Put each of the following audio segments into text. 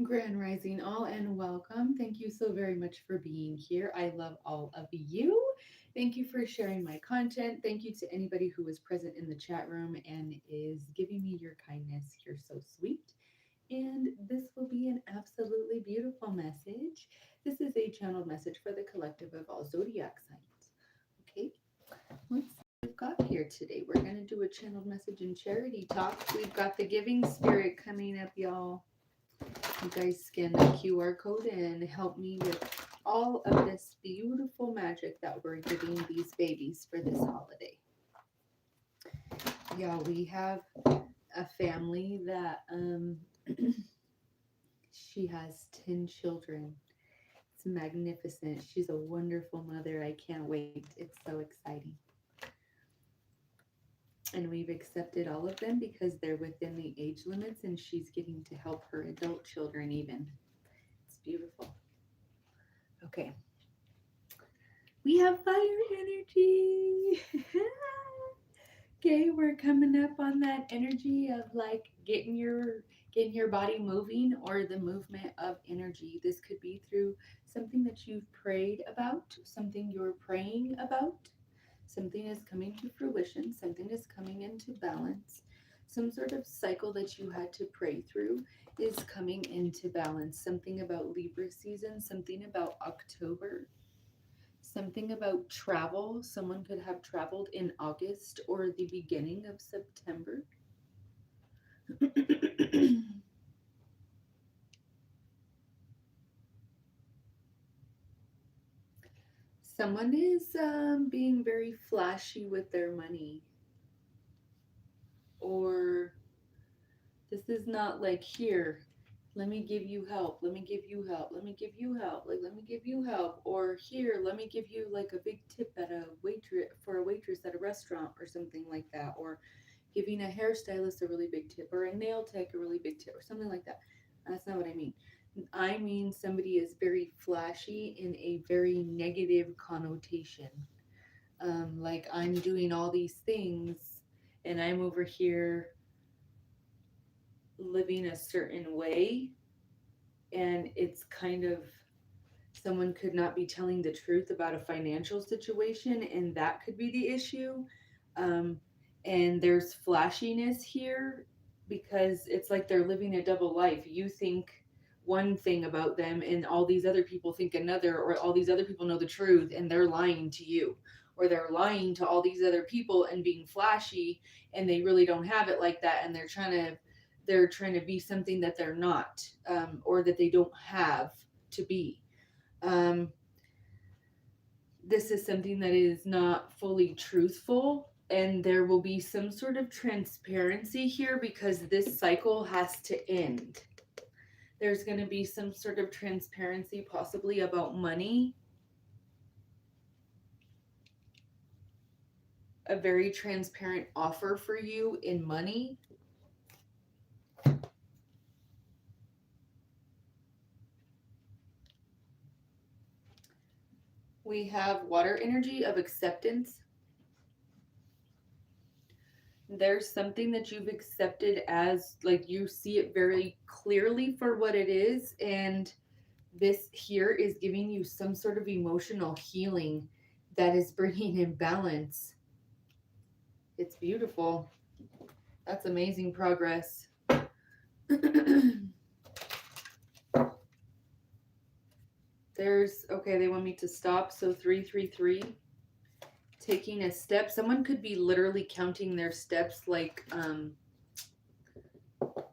Grand Rising all and welcome. Thank you so very much for being here. I love all of you. Thank you for sharing my content. Thank you to anybody who was present in the chat room and is giving me your kindness. You're so sweet. And this will be an absolutely beautiful message. This is a channeled message for the collective of all zodiac signs. Okay, let's see what we've got here today. We're going to do a channeled message and charity talk. We've got the giving spirit coming up, y'all. You guys scan the QR code and help me with all of this beautiful magic that we're giving these babies for this holiday. Yeah, we have a family that she has 10 children. It's magnificent. She's a wonderful mother. I can't wait. It's so exciting. And we've accepted all of them because they're within the age limits and she's getting to help her adult children even. It's beautiful. Okay. We have fire energy. Okay, we're coming up on that energy of like getting your body moving or the movement of energy. This could be through something that you've prayed about, something you're praying about, something is coming to fruition, something is coming into balance. Some sort of cycle that you had to pray through is coming into balance. Something about Libra season, something about October, something about travel. Someone could have traveled in August or the beginning of September. Someone is being very flashy with their money. Or this is not like, here, let me give you help. Let me give you help. Let me give you help. Like, let me give you help. Or here, let me give you like a big tip at a waitress for a waitress at a restaurant or something like that. Or giving a hairstylist a really big tip or a nail tech a really big tip or something like that. That's not what I mean. I mean somebody is very flashy in a very negative connotation. Like, I'm doing all these things and I'm over here living a certain way, and it's kind of, someone could not be telling the truth about a financial situation, and that could be the issue. Um, and there's flashiness here because it's like they're living a double life. You think one thing about them, and all these other people think another, or all these other people know the truth and they're lying to you, or they're lying to all these other people and being flashy, and they really don't have it like that, and they're trying to be something that they're not, or that they don't have to be. um, this is something that is not fully truthful, and there will be some sort of transparency here because this cycle has to end. There's going to be some sort of transparency, possibly about money, a very transparent offer for you in money. We have water energy of acceptance. There's something that you've accepted as, like, you see it very clearly for what it is, and this here is giving you some sort of emotional healing that is bringing in balance. It's beautiful. That's amazing progress. There's, okay, they want me to stop. So 333, taking a step. Someone could be literally counting their steps, like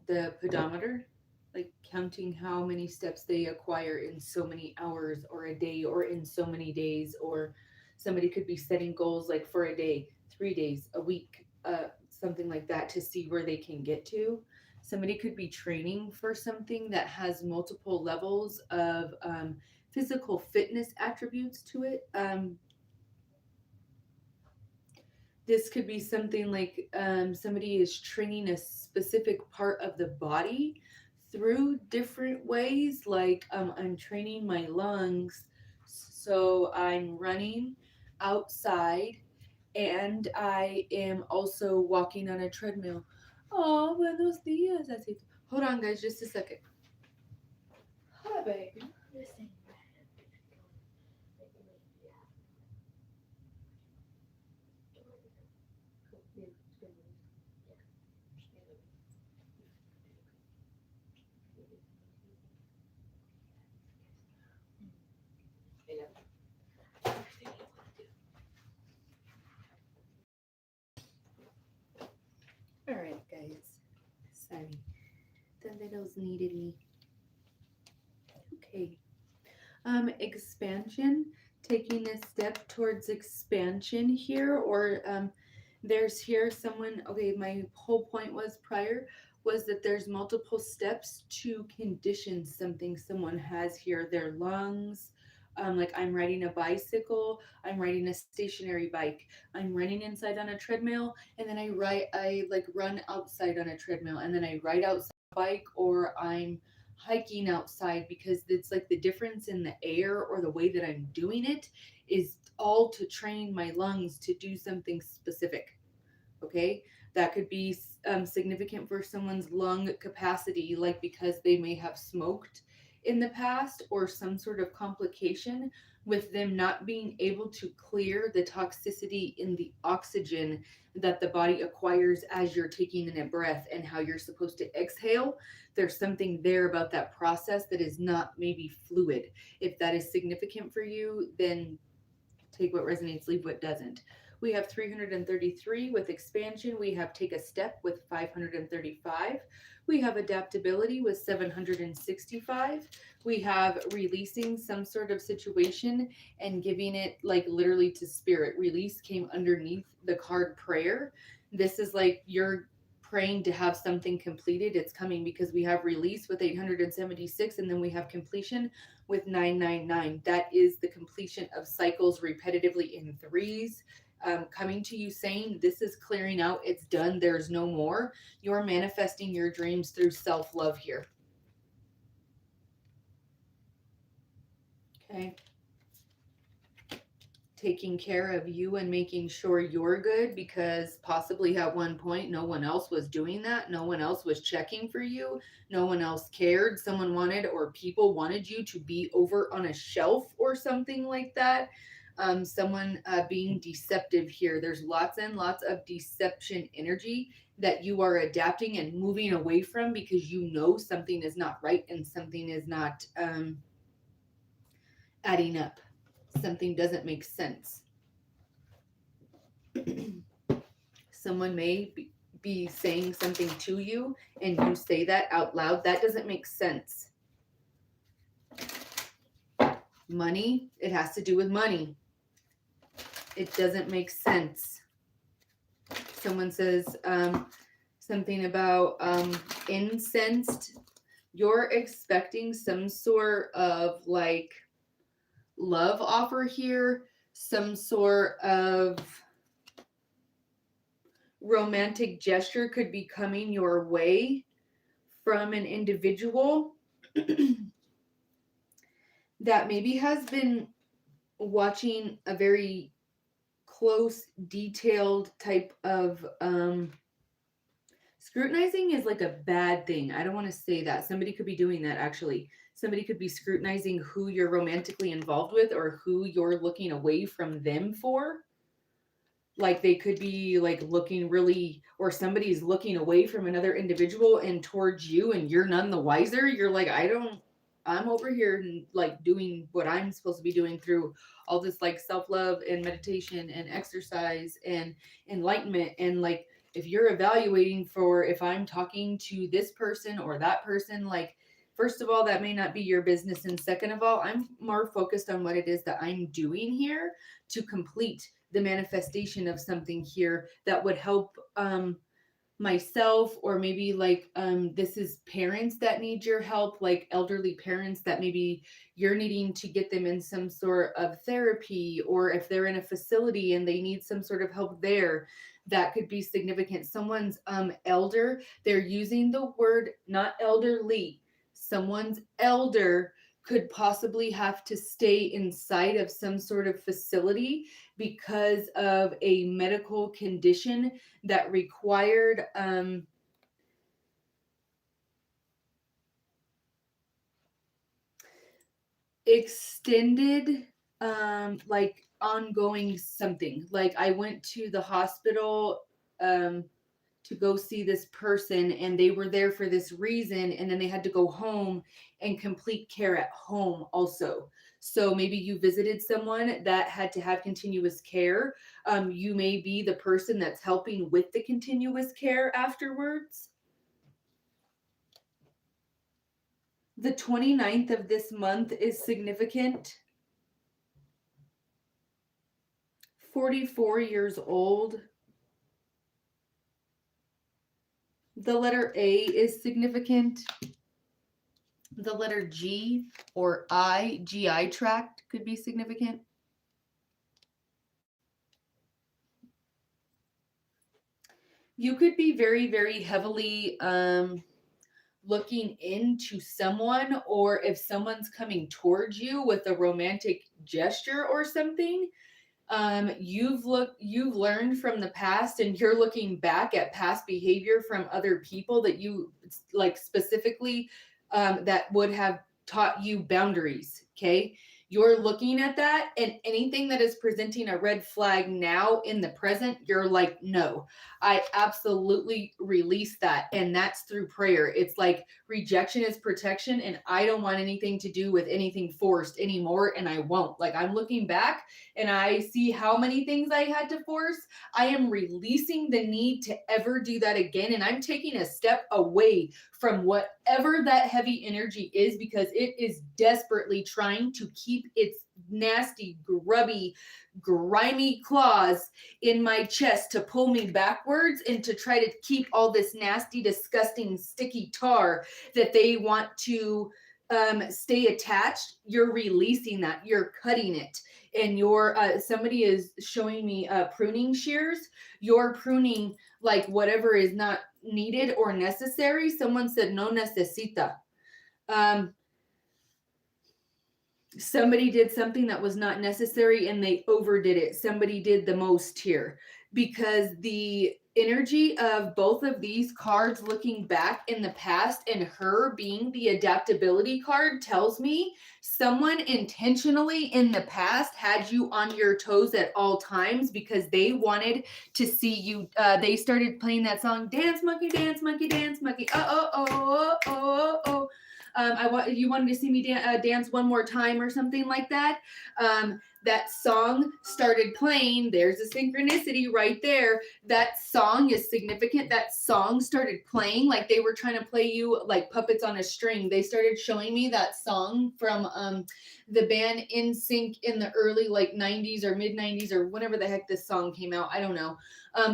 the pedometer, like counting how many steps they acquire in so many hours or a day or in so many days. Or somebody could be setting goals like for a day, 3 days, a week, something like that, to see where they can get to. Somebody could be training for something that has multiple levels of physical fitness attributes to it. This could be something like, somebody is training a specific part of the body through different ways. Like, I'm training my lungs, so I'm running outside and I am also walking on a treadmill. Oh, buenos dias. Hold on, guys, just a second. Hi, baby. Listen. All right, guys. Sorry, the littles needed me. Okay. Expansion, taking a step towards expansion here, or there's here someone, okay, my whole point was prior was that there's multiple steps to condition something someone has here, their lungs. Like I'm riding a bicycle, I'm riding a stationary bike, I'm running inside on a treadmill, and then I like run outside on a treadmill, and then I ride outside on a bike, or I'm hiking outside, because it's like the difference in the air or the way that I'm doing it is all to train my lungs to do something specific. Okay, that could be significant for someone's lung capacity, like because they may have smoked in the past or some sort of complication with them not being able to clear the toxicity in the oxygen that the body acquires as you're taking in a breath and how you're supposed to exhale. There's something there about that process that is not maybe fluid. If that is significant for you, then take what resonates, leave what doesn't. We have 333 with expansion. We have take a step with 535. We have adaptability with 765. We have releasing some sort of situation and giving it like literally to spirit. Release came underneath the card prayer. This is like you're praying to have something completed. It's coming because we have release with 876, and then we have completion with 999. That is the completion of cycles repetitively in threes. Coming to you saying, this is clearing out, it's done, there's no more. You're manifesting your dreams through self love here. Okay. Taking care of you and making sure you're good, because possibly at one point no one else was doing that. No one else was checking for you. No one else cared. Someone wanted, or people wanted you to be over on a shelf or something like that. Someone being deceptive here. There's lots and lots of deception energy that you are adapting and moving away from, because you know something is not right and something is not adding up. Something doesn't make sense. Someone may be saying something to you and you say that out loud. That doesn't make sense. Money, it has to do with money. It doesn't make sense. Someone says something about incensed. You're expecting some sort of like love offer here, some sort of romantic gesture could be coming your way from an individual that maybe has been watching a very close, detailed type of scrutinizing is like a bad thing. I don't want to say that. Somebody could be doing that actually. Somebody could be scrutinizing who you're romantically involved with or who you're looking away from them for. Like they could be like looking really, or somebody's looking away from another individual and towards you, and you're none the wiser. You're like, I'm over here and like doing what I'm supposed to be doing through all this like self-love and meditation and exercise and enlightenment. And like if you're evaluating for if I'm talking to this person or that person, like first of all, that may not be your business, and second of all, I'm more focused on what it is that I'm doing here to complete the manifestation of something here that would help myself, or maybe like this is parents that need your help, like elderly parents that maybe you're needing to get them in some sort of therapy, or if they're in a facility and they need some sort of help there. That could be significant. Someone's elder, they're using the word not elderly, someone's elder could possibly have to stay inside of some sort of facility because of a medical condition that required extended, like ongoing something. Like I went to the hospital, um, to go see this person and they were there for this reason and then they had to go home and complete care at home also. So maybe you visited someone that had to have continuous care. You may be the person that's helping with the continuous care afterwards. The 29th of this month is significant. 44 years old. The letter A is significant. The letter G or I, GI tract, could be significant. You could be very, very heavily looking into someone, or if someone's coming towards you with a romantic gesture or something, you've learned from the past and you're looking back at past behavior from other people that you like specifically, that would have taught you boundaries. Okay, you're looking at that, and anything that is presenting a red flag now in the present, you're like, no, I absolutely release that. And that's through prayer. It's like rejection is protection, and I don't want anything to do with anything forced anymore, and I won't. Like, I'm looking back and I see how many things I had to force. I am releasing the need to ever do that again. And I'm taking a step away from whatever that heavy energy is, because it is desperately trying to keep its nasty, grubby, grimy claws in my chest to pull me backwards and to try to keep all this nasty, disgusting, sticky tar that they want to stay attached. You're releasing that. You're cutting it. And you're somebody is showing me pruning shears. You're pruning like whatever is not needed or necessary. Someone said no necesita. Um, somebody did something that was not necessary and they overdid it. Somebody did the most here, because the energy of both of these cards looking back in the past and her being the adaptability card tells me someone intentionally in the past had you on your toes at all times because they wanted to see you. They started playing that song, dance monkey, dance monkey, dance monkey, oh oh oh oh oh oh. You wanted to see me dance one more time or something like that. That song started playing. There's a synchronicity right there. That song is significant. That song started playing like they were trying to play you like puppets on a string. They started showing me that song from the band NSYNC in the early like 90s or mid 90s or whenever the heck this song came out. I don't know.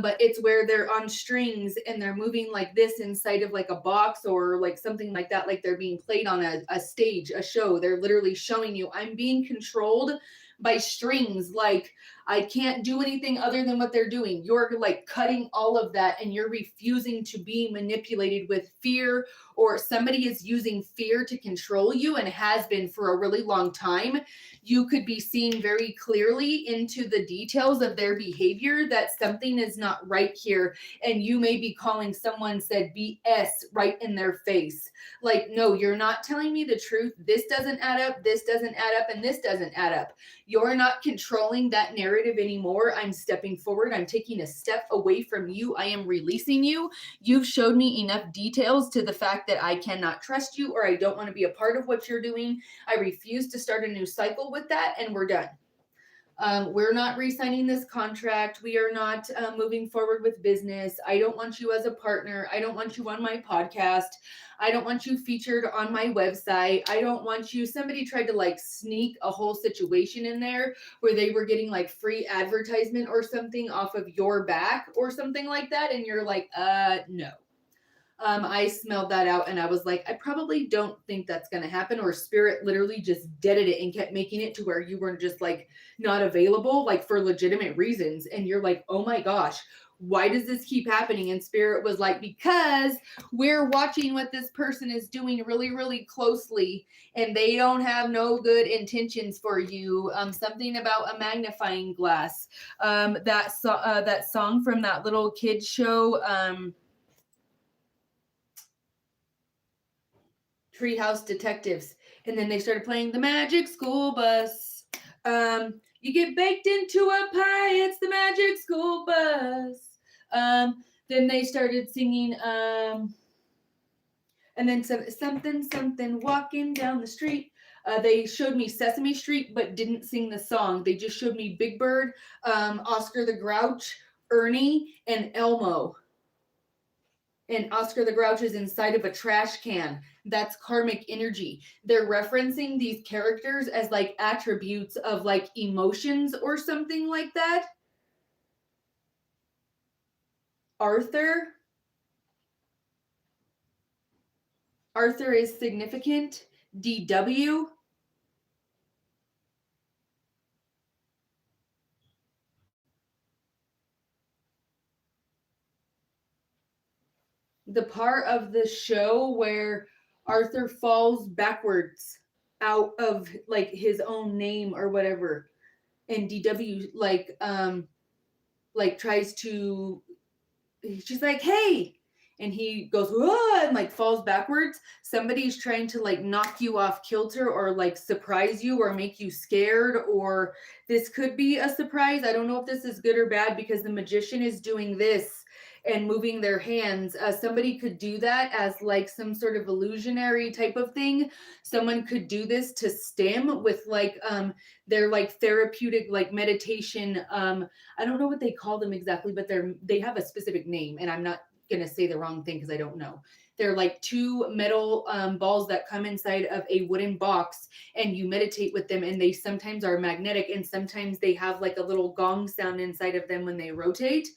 But it's where they're on strings and they're moving like this inside of like a box or like something like that, like they're being played on a stage, a show. They're literally showing you, I'm being controlled by strings. Like, I can't do anything other than what they're doing. You're like cutting all of that and you're refusing to be manipulated with fear, or somebody is using fear to control you and has been for a really long time. You could be seeing very clearly into the details of their behavior that something is not right here. And you may be calling someone said BS right in their face. Like, no, you're not telling me the truth. This doesn't add up. This doesn't add up. And this doesn't add up. You're not controlling that narrative anymore. I'm stepping forward. I'm taking a step away from you. I am releasing you. You've showed me enough details to the fact that I cannot trust you, or I don't want to be a part of what you're doing. I refuse to start a new cycle with that, and we're done. We're not re-signing this contract. We are not moving forward with business. I don't want you as a partner. I don't want you on my podcast. I don't want you featured on my website. I don't want you. Somebody tried to like sneak a whole situation in there where they were getting like free advertisement or something off of your back or something like that. And you're like, no. I smelled that out and I was like, I probably don't think that's going to happen. Or spirit literally just deaded it and kept making it to where you were just like not available, like for legitimate reasons. And you're like, oh my gosh, why does this keep happening? And spirit was like, because we're watching what this person is doing really, really closely and they don't have no good intentions for you. Something about a magnifying glass. That song from that little kid show, Treehouse Detectives. And then they started playing the Magic School Bus. You get baked into a pie, it's the Magic School Bus. Then they started singing, and then something walking down the street. They showed me Sesame Street, but didn't sing the song. They just showed me Big Bird, Oscar the Grouch, Ernie, and Elmo. And Oscar the Grouch is inside of a trash can. That's karmic energy. They're referencing these characters as like attributes of like emotions or something like that. Arthur is significant. DW. The part of the show where Arthur falls backwards out of like his own name or whatever, and DW like tries to, she's like, hey, and he goes, whoa, and like falls backwards. Somebody's trying to like knock you off kilter or like surprise you or make you scared, or this could be a surprise. I don't know if this is good or bad because the magician is doing this and moving their hands. Somebody could do that as like some sort of illusionary type of thing. Someone could do this to stim with like their like therapeutic like meditation. I don't know what they call them exactly, but they have a specific name, and I'm not gonna say the wrong thing because I don't know. They're like two metal balls that come inside of a wooden box, and you meditate with them, and they sometimes are magnetic, and sometimes they have like a little gong sound inside of them when they rotate.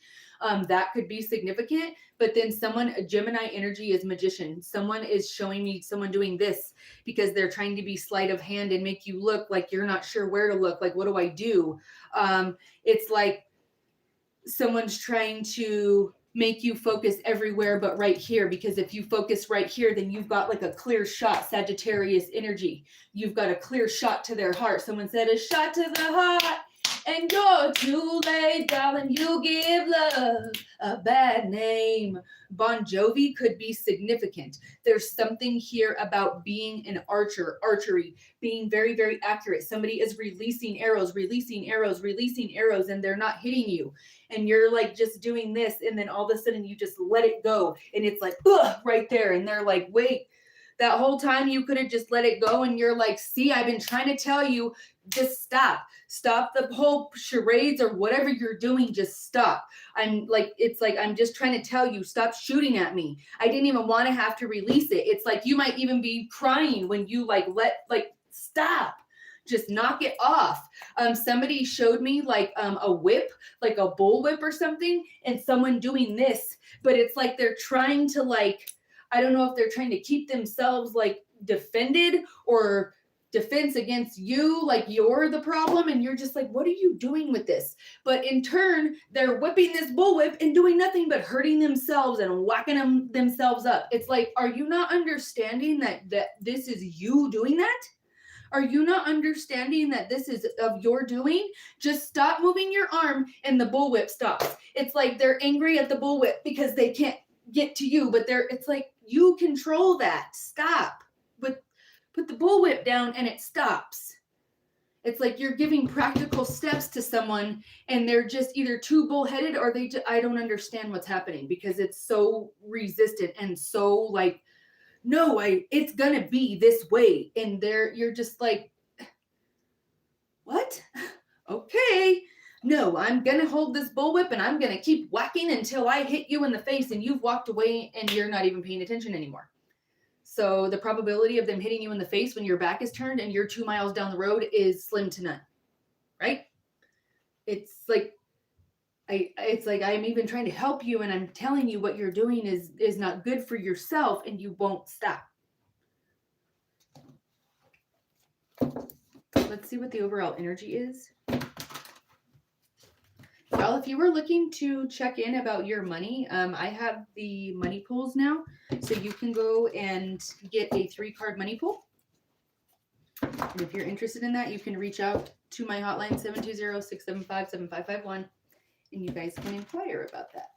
That could be significant. But then a Gemini energy is magician. Someone is showing me someone doing this because they're trying to be sleight of hand and make you look like you're not sure where to look. Like, what do I do? It's like someone's trying to make you focus everywhere but right here, because if you focus right here, then you've got like a clear shot. Sagittarius energy, you've got a clear shot to their heart. Someone said a shot to the heart, and you're too late, darling. You give love a bad name. Bon Jovi could be significant. There's something here about being an archery, being very, very accurate. Somebody is releasing arrows, and they're not hitting you. And you're like just doing this, and then all of a sudden you just let it go, and it's like, ugh, right there. And they're like, wait, that whole time you could have just let it go. And you're like, see, I've been trying to tell you, just stop the whole charades or whatever you're doing. Just stop. It's like I'm just trying to tell you, stop shooting at me. I didn't even want to have to release it. It's like you might even be crying when you stop, just knock it off. Somebody showed me like a whip, like a bull whip or something, and someone doing this, but it's like they're trying to I don't know if they're trying to keep themselves like defended or defense against you, like you're the problem, and you're just like, what are you doing with this? But in turn, they're whipping this bullwhip and doing nothing but hurting themselves and whacking themselves up. It's like, are you not understanding that this is you doing that? Are you not understanding that this is of your doing? Just stop moving your arm and the bullwhip stops. It's like they're angry at the bullwhip because they can't get to you, but it's like, you control that. Stop. But put the bullwhip down and it stops. It's like you're giving practical steps to someone and they're just either too bullheaded or I don't understand what's happening because it's so resistant and so like, no, it's gonna be this way. And you're just like, what? Okay. No, I'm gonna hold this bullwhip and I'm gonna keep whacking until I hit you in the face and you've walked away and you're not even paying attention anymore. So the probability of them hitting you in the face when your back is turned and you're 2 miles down the road is slim to none, right? It's like I'm even trying to help you and I'm telling you what you're doing is not good for yourself and you won't stop. Let's see what the overall energy is. Well, if you were looking to check in about your money, I have the money pools now. So you can go and get a 3-card money pool. And if you're interested in that, you can reach out to my hotline, 720-675-7551. And you guys can inquire about that.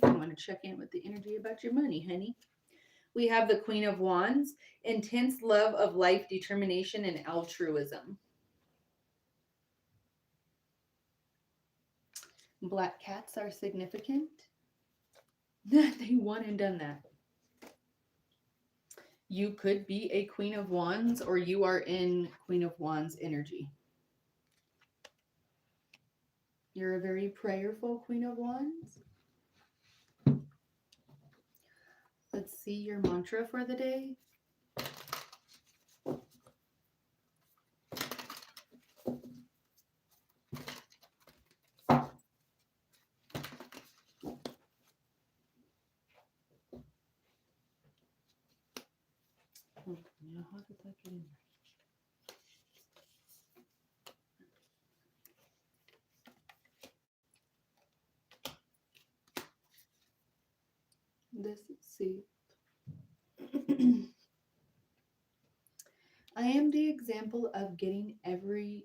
I want to check in with the energy about your money, honey. We have the Queen of Wands, intense love of life, determination, and altruism. Black cats are significant. They won and done that. You could be a Queen of Wands, or you are in Queen of Wands energy. You're a very prayerful Queen of Wands. Let's see your mantra for the day. Now, how did that get in there? Let's see. I am the example of getting everyone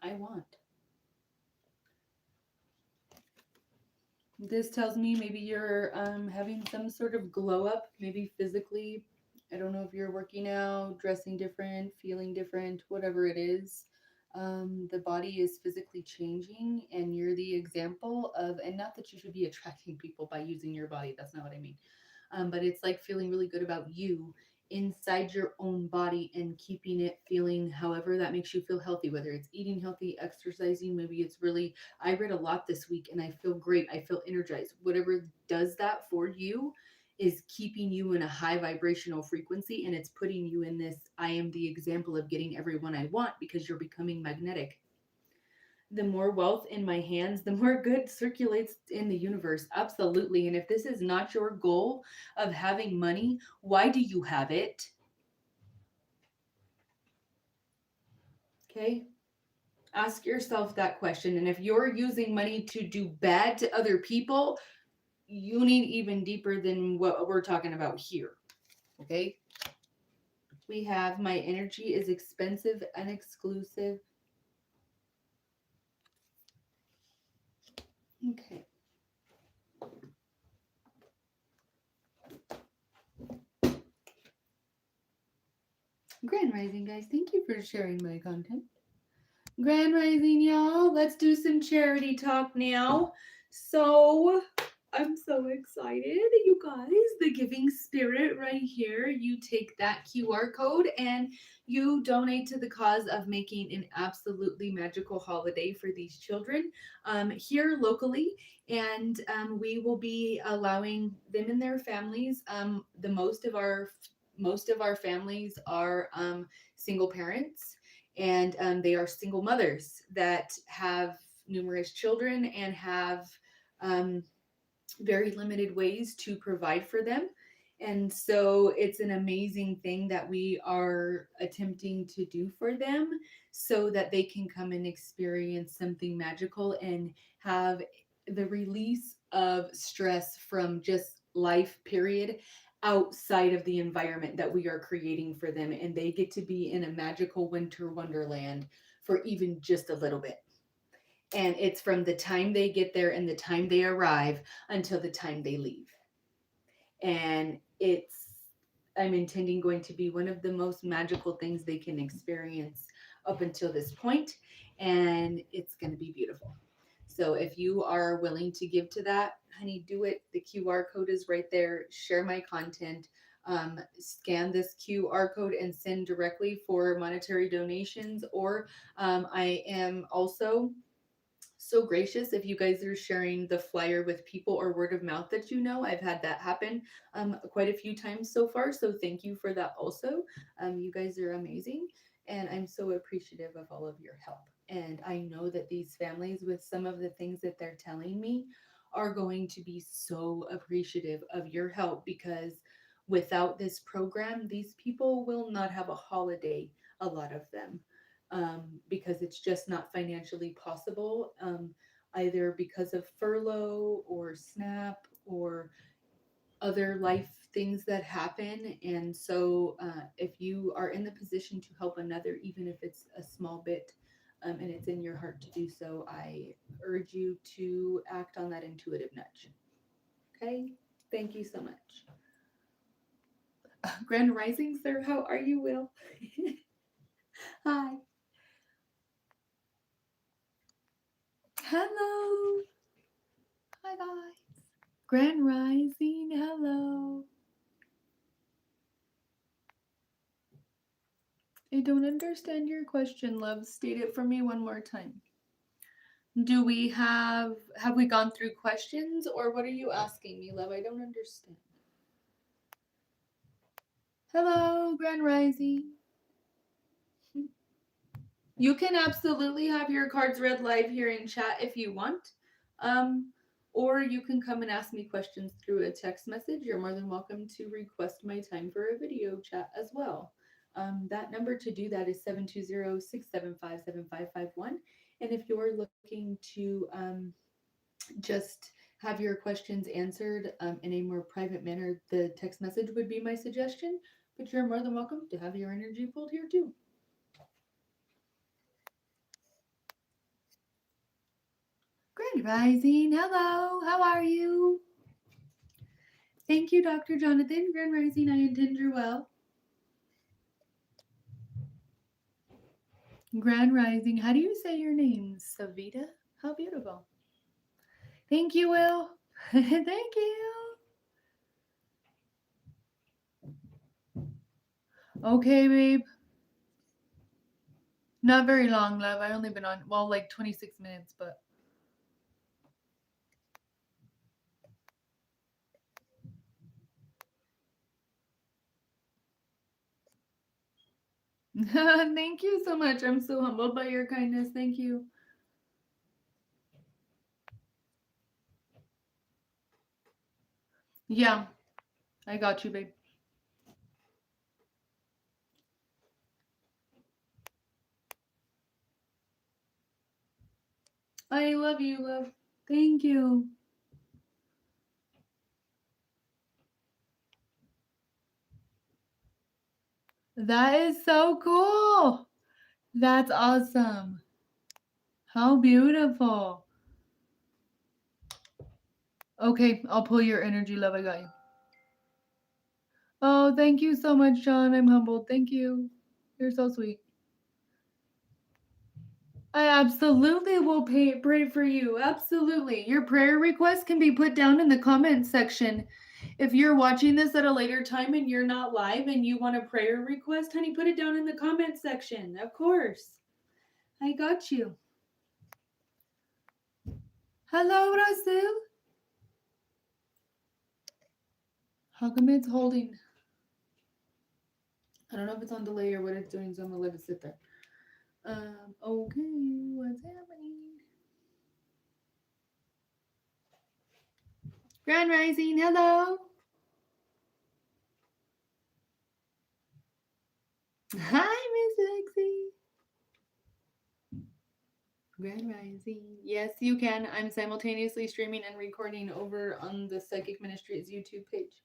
I want. This tells me maybe you're having some sort of glow up, maybe physically. I don't know if you're working out, dressing different, feeling different, whatever it is. The body is physically changing, and you're the example of, and not that you should be attracting people by using your body, that's not what I mean. But it's like feeling really good about you inside your own body and keeping it feeling however that makes you feel healthy, whether it's eating healthy, exercising, maybe it's really, I read a lot this week and I feel great, I feel energized. Whatever does that for you is keeping you in a high vibrational frequency, and it's putting you in this I am the example of getting everyone I want, because you're becoming magnetic. The more wealth in my hands, the more good circulates in the universe. Absolutely. And if this is not your goal of having money, why do you have it? Okay. Ask yourself that question. And if you're using money to do bad to other people, you need even deeper than what we're talking about here. Okay. We have my energy is expensive and exclusive. Okay. Grand Rising, guys. Thank you for sharing my content. Grand Rising, y'all. Let's do some charity talk now. So, I'm so excited, you guys. The giving spirit right here. You take that QR code and you donate to the cause of making an absolutely magical holiday for these children here locally. And we will be allowing them and their families. The most of our families are single parents, and they are single mothers that have numerous children and have um, very limited ways to provide for them. And so it's an amazing thing that we are attempting to do for them so that they can come and experience something magical and have the release of stress from just life, period, outside of the environment that we are creating for them. And they get to be in a magical winter wonderland for even just a little bit. And it's from the time they get there and the time they arrive until the time they leave. And I'm intending going to be one of the most magical things they can experience up until this point, and it's going to be beautiful. So if you are willing to give to that, honey, do it. The QR code is right there. Share my content. Scan this QR code and send directly for monetary donations. Or I am also so gracious if you guys are sharing the flyer with people or word of mouth that you know. I've had that happen quite a few times so far. So thank you for that also. You guys are amazing. And I'm so appreciative of all of your help. And I know that these families, with some of the things that they're telling me, are going to be so appreciative of your help, because without this program, these people will not have a holiday, a lot of them, because it's just not financially possible, either because of furlough or SNAP or other life things that happen. And so, if you are in the position to help another, even if it's a small bit, and it's in your heart to do so, I urge you to act on that intuitive nudge. Okay? Thank you so much. Grand Rising, sir. How are you, Will? Hi. Hello. Hi, guys. Grand Rising. Hello. I don't understand your question, love. State it for me one more time. Do we have we gone through questions or what are you asking me, love? I don't understand. Hello, Grand Rising. You can absolutely have your cards read live here in chat if you want. Um, or you can come and ask me questions through a text message. You're more than welcome to request my time for a video chat as well. That number to do that is 720-675-7551. And if you're looking to just have your questions answered in a more private manner, the text message would be my suggestion. But you're more than welcome to have your energy pulled here too. Grand Rising, hello, how are you? Thank you, Dr. Jonathan. Grand Rising, I intend you're well. Grand Rising, how do you say your name? Savita? How beautiful. Thank you, Will. Thank you. Okay, babe. Not very long, love. I only been on, well, like 26 minutes, but. Thank you so much. I'm so humbled by your kindness. Thank you. Yeah, I got you, babe. I love you, love. Thank you. That is so cool. That's awesome. How beautiful. Okay, I'll pull your energy, love. I got you. Oh, thank you so much, John. I'm humbled. Thank you. You're so sweet. I absolutely will pray for you. Absolutely. Your prayer request can be put down in the comments section. If you're watching this at a later time and you're not live and you want a prayer request, honey, put it down in the comments section. Of course. I got you. Hello, Rasul. How come it's holding? I don't know if it's on delay or what it's doing, so I'm gonna let it sit there. Okay, what's happening? Grand Rising, hello. Hi, Miss Lexi. Grand Rising. Yes, you can. I'm simultaneously streaming and recording over on the Psychic Ministries YouTube page.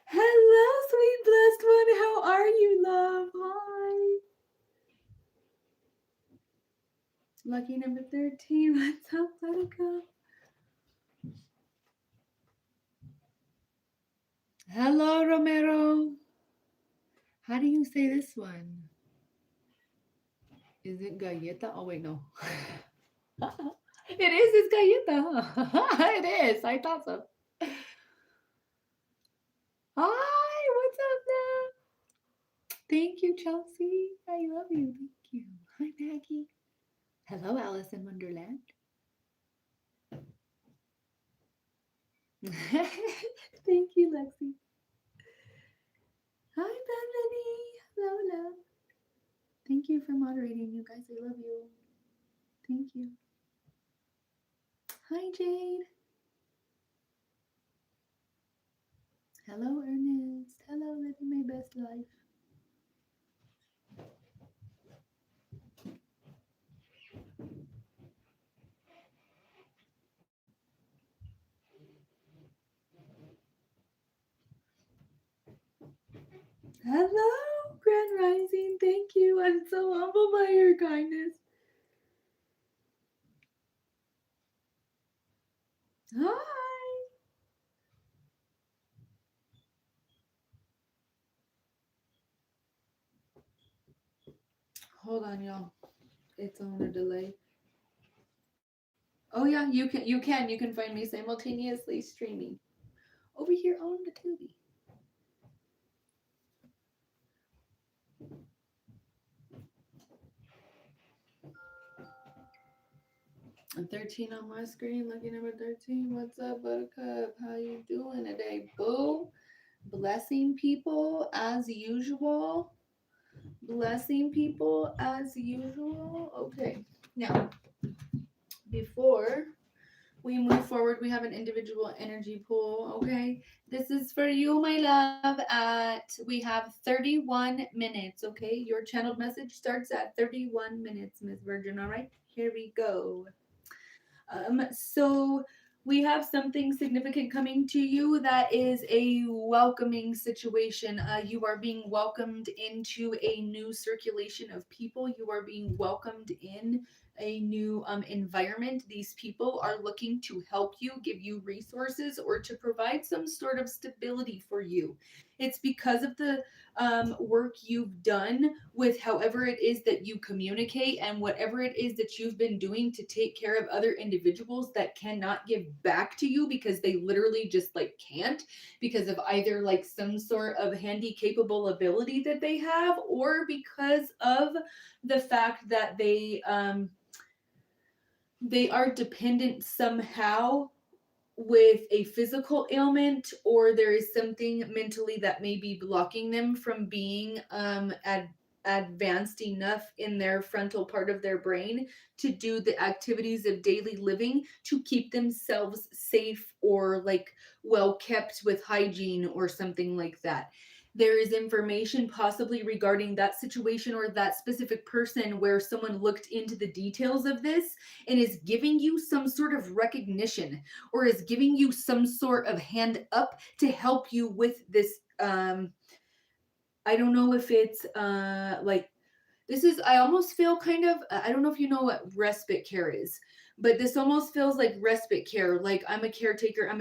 Hello, sweet blessed one. How are you, love? Hi. Lucky number 13. What's up, Buttercup? Hello, Romero. How do you say this one? Is it galleta? Oh, wait, no. It is. It's galleta. It is. I thought so. Hi, what's up now? Thank you, Chelsea. I love you. Thank you. Hi, Maggie. Hello, Alice in Wonderland. Thank you, Lexi. Hi, Bethany. Hello, love. Thank you for moderating, you guys. I love you. Thank you. Hi, Jade. Hello, Ernest. Hello, living my best life. Hello, Grand Rising. Thank you. I'm so humbled by your kindness. Hi. Hold on, y'all. It's on a delay. Oh yeah, you can find me simultaneously streaming over here on the Tubi. I'm 13 on my screen, lucky number 13. What's up, Buttercup? How you doing today, boo? Blessing people as usual. Blessing people as usual. Okay. Now, before we move forward, we have an individual energy pool. Okay. This is for you, my love. We have 31 minutes. Okay. Your channeled message starts at 31 minutes, Miss Virgin. All right. Here we go. So we have something significant coming to you that is a welcoming situation. You are being welcomed into a new circulation of people. You are being welcomed in a new environment. These people are looking to help you, give you resources, or to provide some sort of stability for you. It's because of the work you've done with however it is that you communicate and whatever it is that you've been doing to take care of other individuals that cannot give back to you because they literally just like can't, because of either like some sort of handy capable ability that they have, or because of the fact that they are dependent somehow with a physical ailment, or there is something mentally that may be blocking them from being advanced enough in their frontal part of their brain to do the activities of daily living to keep themselves safe or like well kept with hygiene or something like that. There is information possibly regarding that situation or that specific person where someone looked into the details of this and is giving you some sort of recognition, or is giving you some sort of hand up to help you with this. I don't know if it's like this is, I almost feel kind of, I don't know if you know what respite care is, but this almost feels like respite care. Like I'm a caretaker,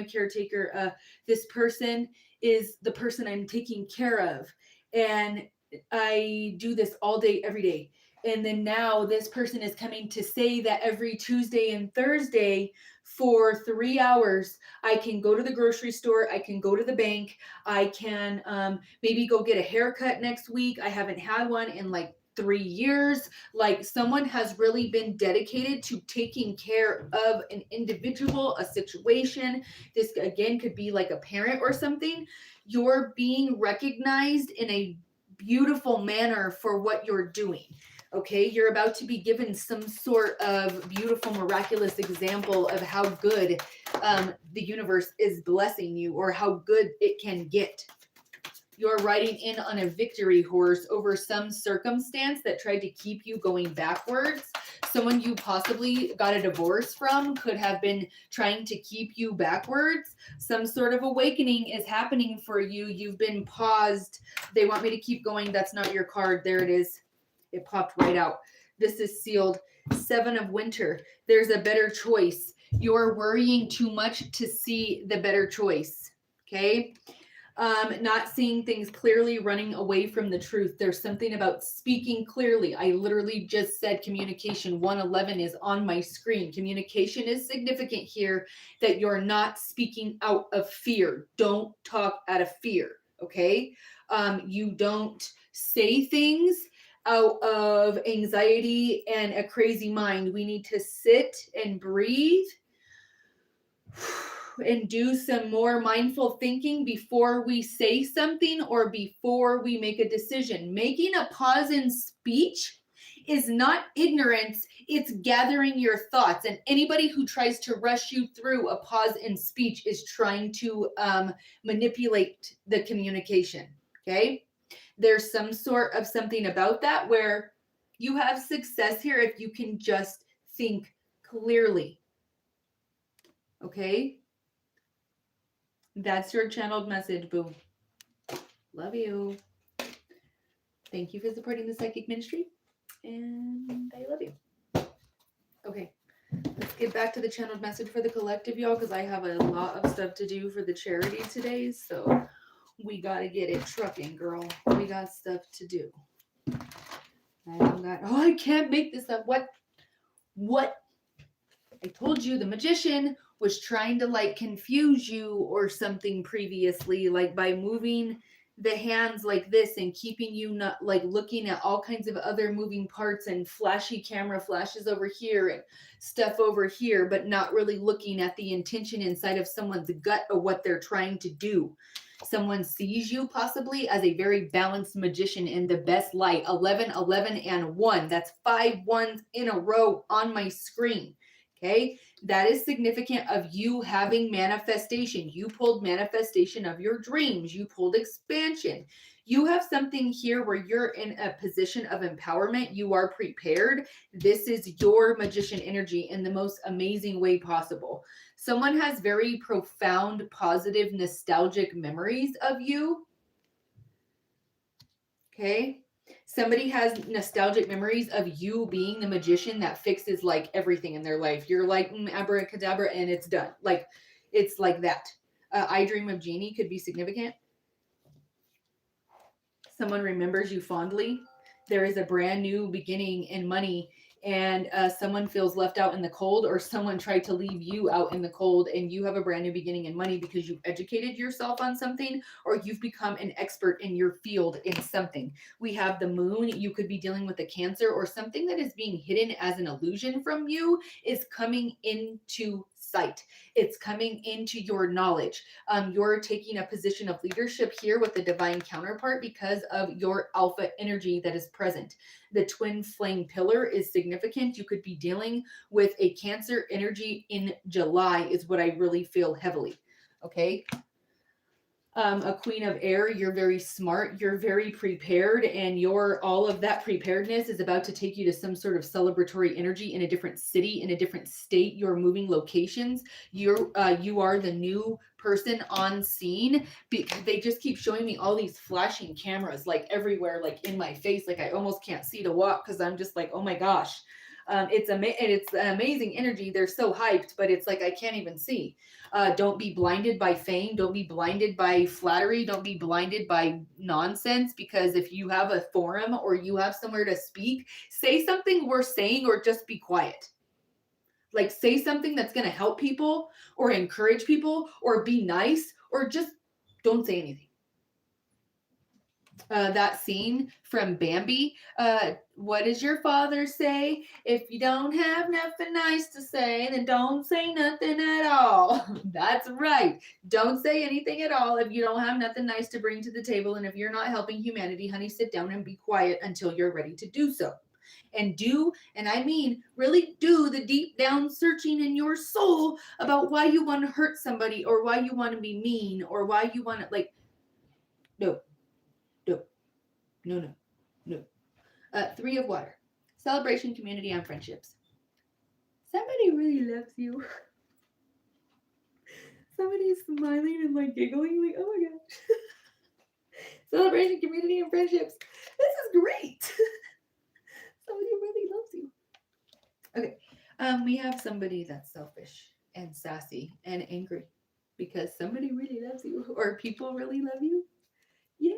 this person is the person I'm taking care of. And I do this all day, every day. And then now this person is coming to say that every Tuesday and Thursday for 3 hours, I can go to the grocery store, I can go to the bank, I can maybe go get a haircut next week. I haven't had one in like 3 years. Like someone has really been dedicated to taking care of an individual, a situation. This again could be like a parent or something. You're being recognized in a beautiful manner for what you're doing. Okay, you're about to be given some sort of beautiful, miraculous example of how good the universe is blessing you, or how good it can get. You're riding in on a victory horse over some circumstance that tried to keep you going backwards. Someone you possibly got a divorce from could have been trying to keep you backwards. Some sort of awakening is happening for you. You've been paused. They want me to keep going. That's not your card. There it is. It popped right out. This is sealed. 7 of Winter. There's a better choice. You're worrying too much to see the better choice. Okay. Not seeing things clearly, running away from the truth. There's something about speaking clearly. I literally just said communication. 111 is on my screen. Communication is significant here, that you're not speaking out of fear. Don't talk out of fear. Okay. You don't say things out of anxiety and a crazy mind. We need to sit and breathe and do some more mindful thinking before we say something or before we make a decision. Making a pause in speech is not ignorance, it's gathering your thoughts. And anybody who tries to rush you through a pause in speech is trying to manipulate the communication. Okay. There's some sort of something about that where you have success here if you can just think clearly. Okay. That's your channeled message, boo. Love you. Thank you for supporting the psychic ministry. get back to the channeled message for the collective, y'all, because I have a lot of stuff to do for the charity today. So we got to get it trucking, girl. We got stuff to do. I can't make this up. What? I told you the magician was trying to like confuse you or something previously, like by moving the hands like this and keeping you not like looking at all kinds of other moving parts and flashy camera flashes over here and stuff over here, but not really looking at the intention inside of someone's gut or what they're trying to do. Someone sees you possibly as a very balanced magician in the best light. 11, 11, and 1. That's 5 ones in a row on my screen. Okay, that is significant of you having manifestation. You pulled manifestation of your dreams. You pulled expansion. You have something here where you're in a position of empowerment. You are prepared. This is your magician energy in the most amazing way possible. Someone has very profound, positive, nostalgic memories of you. Okay. Somebody has nostalgic memories of you being the magician that fixes like everything in their life. You're like abracadabra and it's done. Like it's like that. I Dream of Jeannie could be significant. Someone remembers you fondly. There is a brand new beginning in money, and someone feels left out in the cold, or someone tried to leave you out in the cold, and you have a brand new beginning in money because you've educated yourself on something, or you've become an expert in your field in something. We have the moon. You could be dealing with a Cancer, or something that is being hidden as an illusion from you is coming into sight. It's coming into your knowledge. You're taking a position of leadership here with the divine counterpart because of your alpha energy that is present. The twin flame pillar is significant. You could be dealing with a Cancer energy in July is what I really feel heavily. Okay. A Queen of Air, you're very smart, you're very prepared, and all of that preparedness is about to take you to some sort of celebratory energy in a different city, in a different state. You're moving locations. You are the new person on scene. They just keep showing me all these flashing cameras like everywhere, like in my face, like I almost can't see to walk because I'm just like, oh my gosh. It's an amazing energy. They're so hyped, but it's like I can't even see. Don't be blinded by fame. Don't be blinded by flattery. Don't be blinded by nonsense, because if you have a forum or you have somewhere to speak, say something worth saying or just be quiet. Like say something that's going to help people or encourage people or be nice, or just don't say anything. That scene from Bambi. What does your father say? If you don't have nothing nice to say, then don't say nothing at all. That's right. Don't say anything at all if you don't have nothing nice to bring to the table. And if you're not helping humanity, honey, sit down and be quiet until you're ready to do so. And I mean really do the deep down searching in your soul about why you want to hurt somebody, or why you want to be mean, or why you want to no. No. 3 of water. Celebration, community, and friendships. Somebody really loves you. Somebody's smiling and like giggling, like, oh my gosh. Celebration, community, and friendships. This is great. Somebody really loves you. Okay. We have somebody that's selfish and sassy and angry because somebody really loves you, or people really love you. Yay.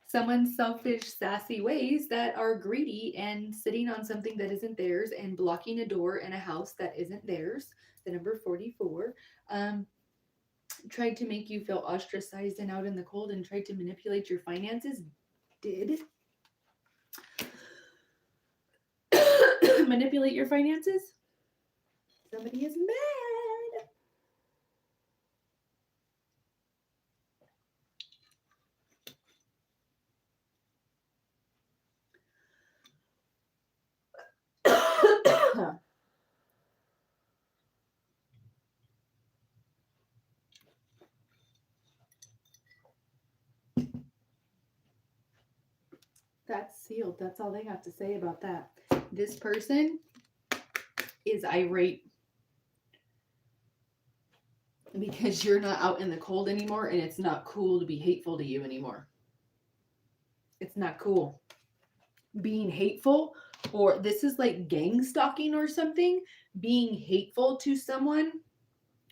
Someone's selfish, sassy ways that are greedy and sitting on something that isn't theirs and blocking a door in a house that isn't theirs. The number 44. Tried to make you feel ostracized and out in the cold and tried to manipulate your finances. Did. Manipulate your finances? Somebody is mad. That's sealed. That's all they have to say about that. This person is irate because you're not out in the cold anymore, and it's not cool to be hateful to you anymore. It's not cool. Being hateful or this is like gang stalking or something, being hateful to someone.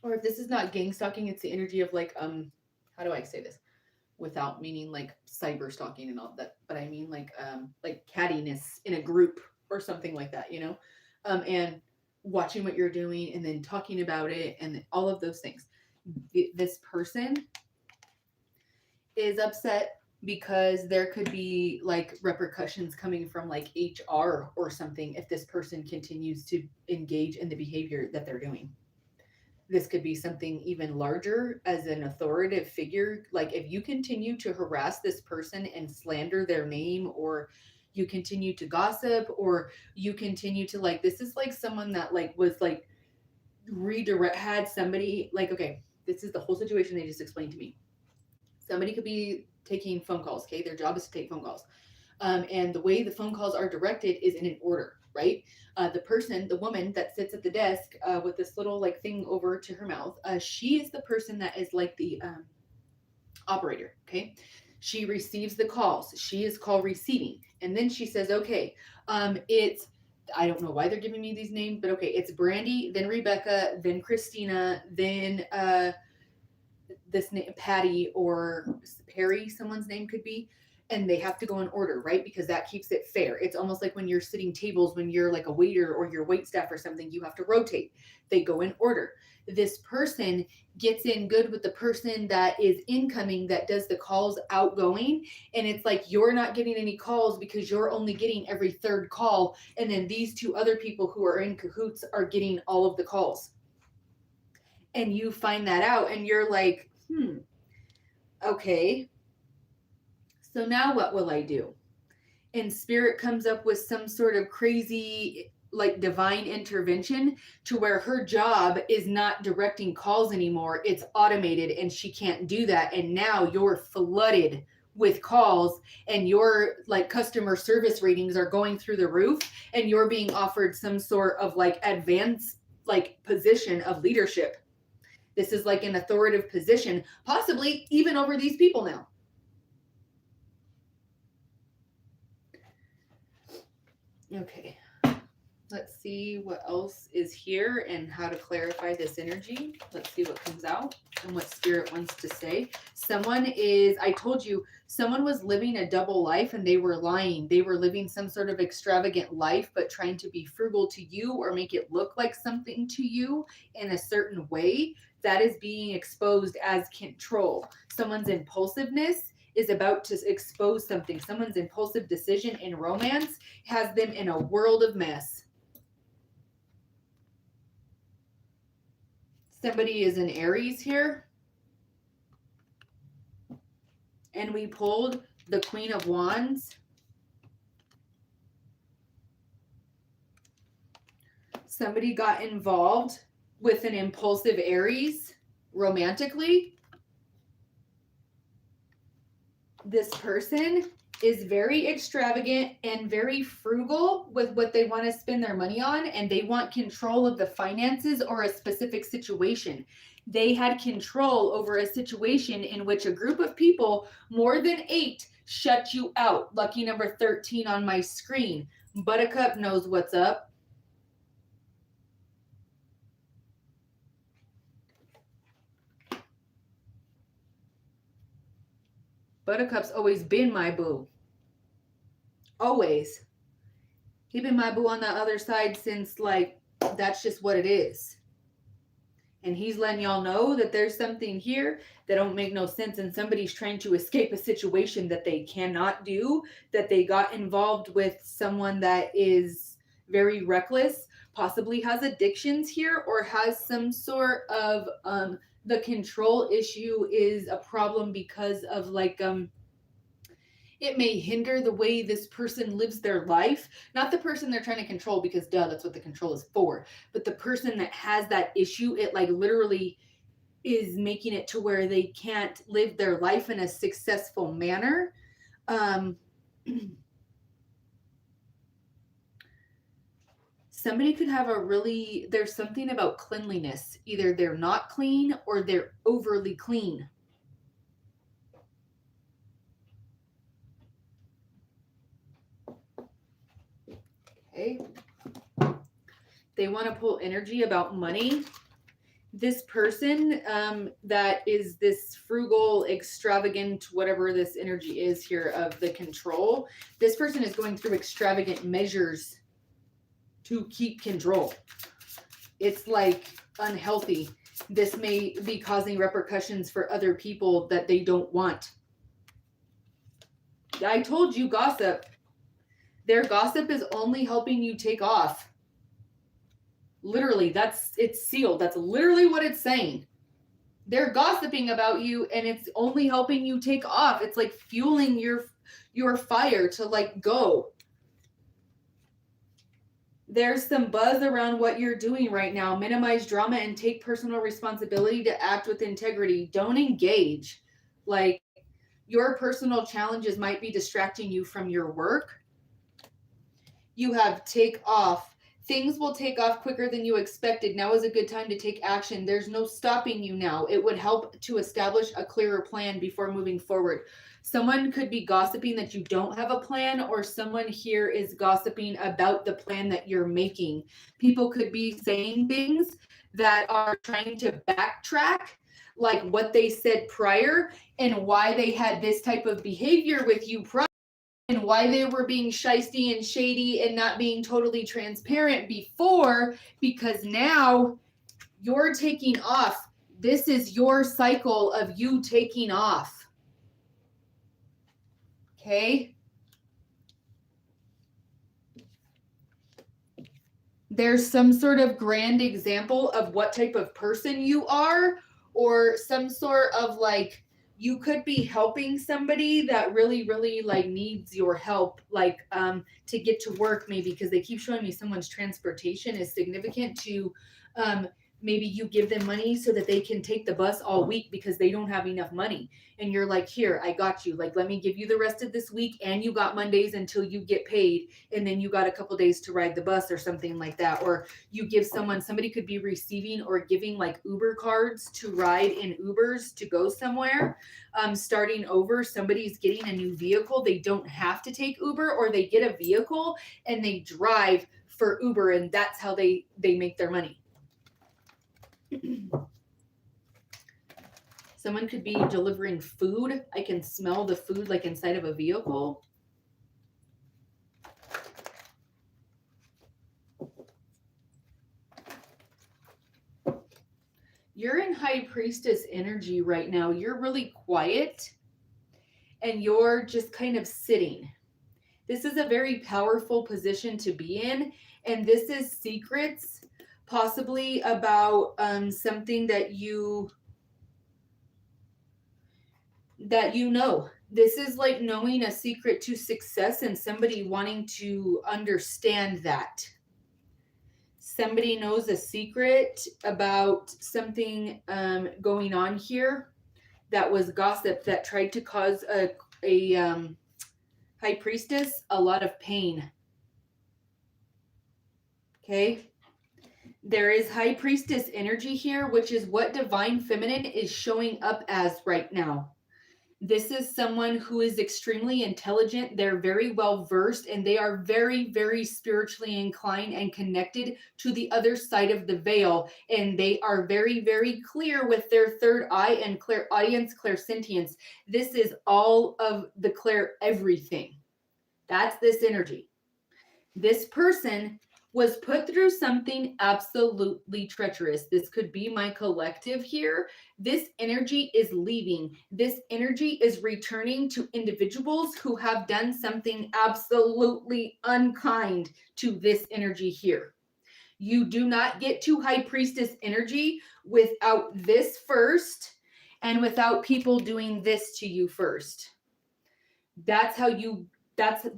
Or if this is not gang stalking, it's the energy of like, how do I say this without meaning like cyber stalking and all that, but I mean like cattiness in a group or something like that, you know? And watching what you're doing and then talking about it and all of those things. This person is upset because there could be like repercussions coming from like HR or something if this person continues to engage in the behavior that they're doing. This could be something even larger as an authoritative figure. Like if you continue to harass this person and slander their name, or you continue to gossip, or you continue to like, this is like someone that like was like redirect, had somebody like, okay, this is the whole situation they just explained to me. Somebody could be taking phone calls. Okay. Their job is to take phone calls. And the way the phone calls are directed is in an order, right? The person, the woman that sits at the desk with this little like thing over to her mouth, she is the person that is like the operator, okay? She receives the calls. She is call receiving. And then she says, okay, it's, I don't know why they're giving me these names, but okay, it's Brandy, then Rebecca, then Christina, then this name, Patty or Perry, someone's name could be, and they have to go in order, right? Because that keeps it fair. It's almost like when you're sitting tables, when you're like a waiter or your wait staff or something, you have to rotate. They go in order. This person gets in good with the person that is incoming, that does the calls outgoing. And it's like you're not getting any calls because you're only getting every third call. And then these two other people who are in cahoots are getting all of the calls. And you find that out and you're like, okay, so now what will I do? And spirit comes up with some sort of crazy, like divine intervention to where her job is not directing calls anymore. It's automated and she can't do that. And now you're flooded with calls and your like customer service ratings are going through the roof and you're being offered some sort of like advanced like position of leadership. This is like an authoritative position, possibly even over these people now. Okay, let's see what else is here and how to clarify this energy. Let's see what comes out and what spirit wants to say. Someone is, I told you, someone was living a double life and they were lying. They were living some sort of extravagant life, but trying to be frugal to you or make it look like something to you in a certain way. That is being exposed as control. Someone's impulsiveness is about to expose something. Someone's impulsive decision in romance has them in a world of mess. Somebody is in Aries here. And we pulled the Queen of Wands. Somebody got involved with an impulsive Aries romantically. This person is very extravagant and very frugal with what they want to spend their money on, and they want control of the finances or a specific situation. They had control over a situation in which a group of people, more than 8, shut you out. Lucky number 13 on my screen. Buttercup knows what's up. Buttercup's always been my boo. Always. He been my boo on the other side since, like, that's just what it is. And he's letting y'all know that there's something here that don't make no sense, and somebody's trying to escape a situation that they cannot do, that they got involved with someone that is very reckless, possibly has addictions here, or has some sort of the control issue is a problem because of like it may hinder the way this person lives their life. Not the person they're trying to control, because duh, that's what the control is for. But the person that has that issue, it like literally is making it to where they can't live their life in a successful manner. Somebody could have a really, there's something about cleanliness. Either they're not clean or they're overly clean. Okay. They want to pull energy about money. This person that is this frugal, extravagant, whatever this energy is here of the control, this person is going through extravagant measures to keep control. It's like unhealthy. This may be causing repercussions for other people that they don't want. I told you gossip. Their gossip is only helping you take off. Literally, it's sealed. That's literally what it's saying. They're gossiping about you and it's only helping you take off. It's like fueling your fire to like go. There's some buzz around what you're doing right now. Minimize drama and take personal responsibility to act with integrity. Don't engage. Like your personal challenges might be distracting you from your work. You have take off. Things will take off quicker than you expected. Now is a good time to take action. There's no stopping you now. It would help to establish a clearer plan before moving forward. Someone could be gossiping that you don't have a plan, or someone here is gossiping about the plan that you're making. People could be saying things that are trying to backtrack, like what they said prior and why they had this type of behavior with you prior, and why they were being shisty and shady and not being totally transparent before, because now you're taking off. This is your cycle of you taking off. Okay? There's some sort of grand example of what type of person you are, or some sort of like, you could be helping somebody that really, really like needs your help, like to get to work maybe, because they keep showing me someone's transportation is significant to maybe you give them money so that they can take the bus all week because they don't have enough money. And you're like, here, I got you. Like, let me give you the rest of this week. And you got Mondays until you get paid. And then you got a couple days to ride the bus or something like that. Or you give somebody could be receiving or giving like Uber cards to ride in Ubers to go somewhere. Starting over, somebody's getting a new vehicle. They don't have to take Uber, or they get a vehicle and they drive for Uber. And that's how they make their money. Someone could be delivering food. I can smell the food like inside of a vehicle. You're in High Priestess energy right now. You're really quiet and you're just kind of sitting. This is a very powerful position to be in. And this is secrets, possibly about something that you know. This is like knowing a secret to success and somebody wanting to understand that. Somebody knows a secret about something going on here that was gossip that tried to cause a High Priestess a lot of pain. Okay. There is High Priestess energy here, which is what Divine Feminine is showing up as right now. This is someone who is extremely intelligent. They're very well versed and they are very, very spiritually inclined and connected to the other side of the veil. And they are very, very clear with their third eye and clairaudience, clairsentience. This is all of the clair everything. That's this energy. This person was put through something absolutely treacherous. This could be my collective here. This energy is leaving. This energy is returning to individuals who have done something absolutely unkind to this energy here. You do not get to High Priestess energy without this first and without people doing this to you first. That's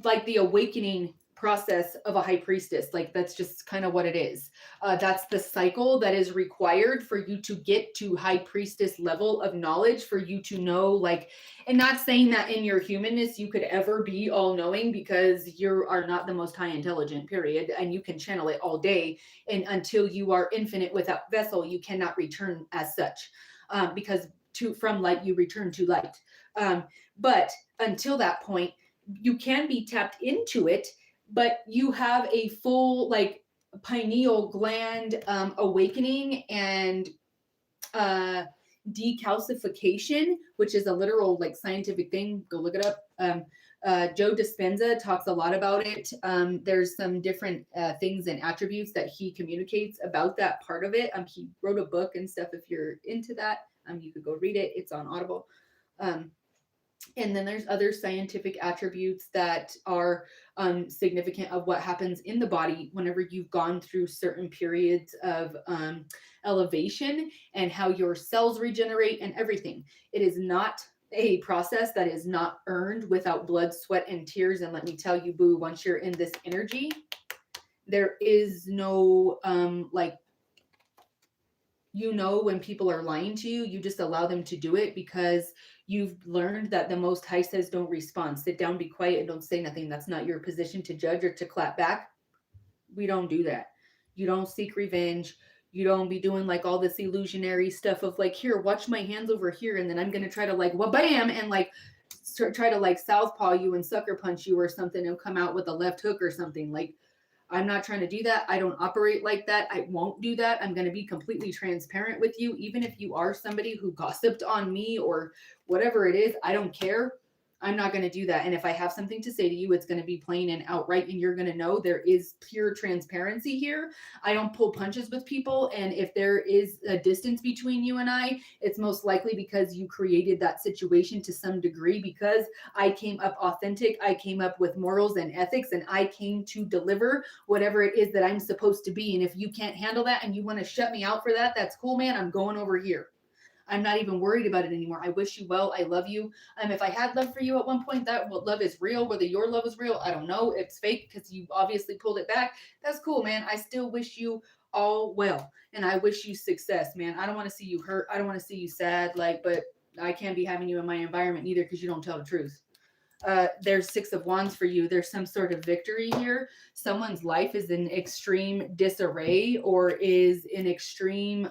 like the awakening process of a High Priestess. Like that's just kind of what it is. That's the cycle that is required for you to get to High Priestess level of knowledge, for you to know, like, and not saying that in your humanness you could ever be all knowing, because you are not the most high intelligent, period, and you can channel it all day, and until you are infinite without vessel you cannot return as such, because from light you return to light, but until that point you can be tapped into it. but you have a full like pineal gland awakening and decalcification, which is a literal like scientific thing. Go look it up. Joe Dispenza talks a lot about it. There's some different things and attributes that he communicates about that part of it. He wrote a book and stuff. If you're into that, you could go read it. It's on Audible. And then there's other scientific attributes that are significant of what happens in the body whenever you've gone through certain periods of elevation and how your cells regenerate and everything. It is not a process that is not earned without blood, sweat, and tears. And let me tell you, boo, once you're in this energy, there is no like, you know, when people are lying to you, you just allow them to do it because you've learned that the Most High says don't respond. Sit down, be quiet, and don't say nothing. That's not your position to judge or to clap back. We don't do that. You don't seek revenge. You don't be doing like all this illusionary stuff of like, here, watch my hands over here, and then I'm going to try to like, bam, and like try to like southpaw you and sucker punch you or something and come out with a left hook or something. Like, I'm not trying to do that. I don't operate like that. I won't do that. I'm going to be completely transparent with you. Even if you are somebody who gossiped on me or whatever it is, I don't care. I'm not going to do that. And if I have something to say to you, it's going to be plain and outright, and you're going to know there is pure transparency here. I don't pull punches with people. And if there is a distance between you and I, it's most likely because you created that situation to some degree, because I came up authentic. I came up with morals and ethics, and I came to deliver whatever it is that I'm supposed to be. And if you can't handle that and you want to shut me out for that, that's cool, man. I'm going over here. I'm not even worried about it anymore. I wish you well. I love you. If I had love for you at one point, that love is real. Whether your love is real, I don't know. It's fake because you obviously pulled it back. That's cool, man. I still wish you all well. And I wish you success, man. I don't want to see you hurt. I don't want to see you sad. But I can't be having you in my environment either because you don't tell the truth. There's Six of Wands for you. There's some sort of victory here. Someone's life is in extreme disarray or is in extreme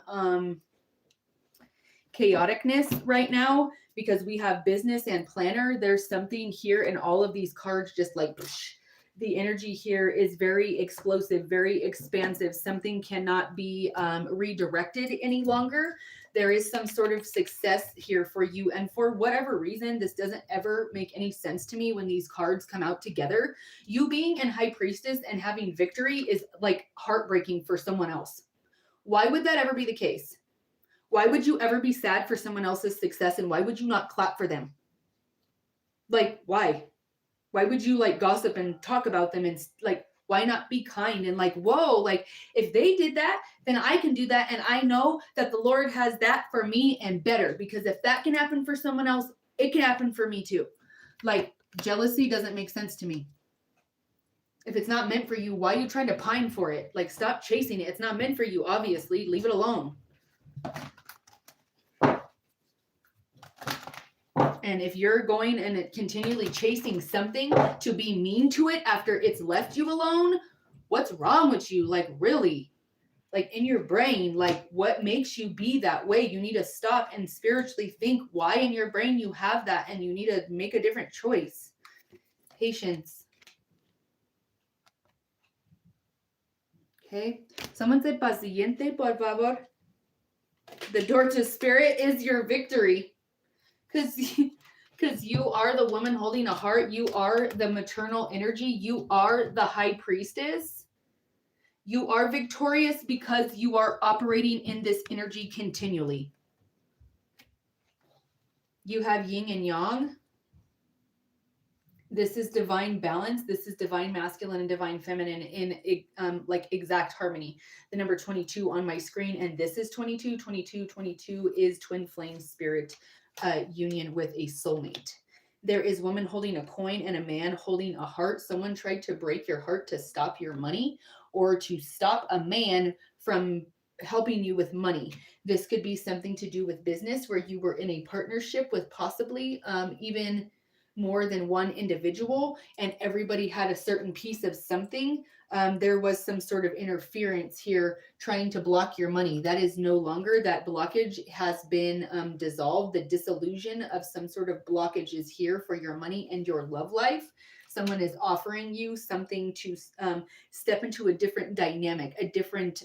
chaoticness right now, because we have business and planner. There's something here in all of these cards, just like the energy here is very explosive, very expansive. Something cannot be redirected any longer. There is some sort of success here for you. And for whatever reason, this doesn't ever make any sense to me when these cards come out together. You being in High Priestess and having victory is like heartbreaking for someone else. Why would that ever be the case? Why would you ever be sad for someone else's success, and why would you not clap for them? Like, why? Why would you like gossip and talk about them, and like, why not be kind and like, whoa, like if they did that, then I can do that. And I know that the Lord has that for me and better, because if that can happen for someone else, it can happen for me too. Like, jealousy doesn't make sense to me. If it's not meant for you, why are you trying to pine for it? Like, stop chasing it. It's not meant for you, obviously. Leave it alone. And if you're going and continually chasing something to be mean to it after it's left you alone, what's wrong with you? Like, really? Like, in your brain, like, what makes you be that way? You need to stop and spiritually think why in your brain you have that, and you need to make a different choice. Patience. Okay. Someone said paciente, por favor. The door to spirit is your victory. Because you are the woman holding a heart. You are the maternal energy. You are the High Priestess. You are victorious because you are operating in this energy continually. You have yin and yang. This is divine balance. This is divine masculine and divine feminine in like exact harmony. The number 22 on my screen, and this is 22. 22 is twin flame spirit union with a soulmate. There is woman holding a coin and a man holding a heart. Someone tried to break your heart to stop your money, or to stop a man from helping you with money. This could be something to do with business, where you were in a partnership with possibly even more than one individual, and everybody had a certain piece of something. There was some sort of interference here trying to block your money. That is no longer. That blockage has been dissolved. The disillusion of some sort of blockage is here for your money and your love life. Someone is offering you something to step into a different dynamic, a different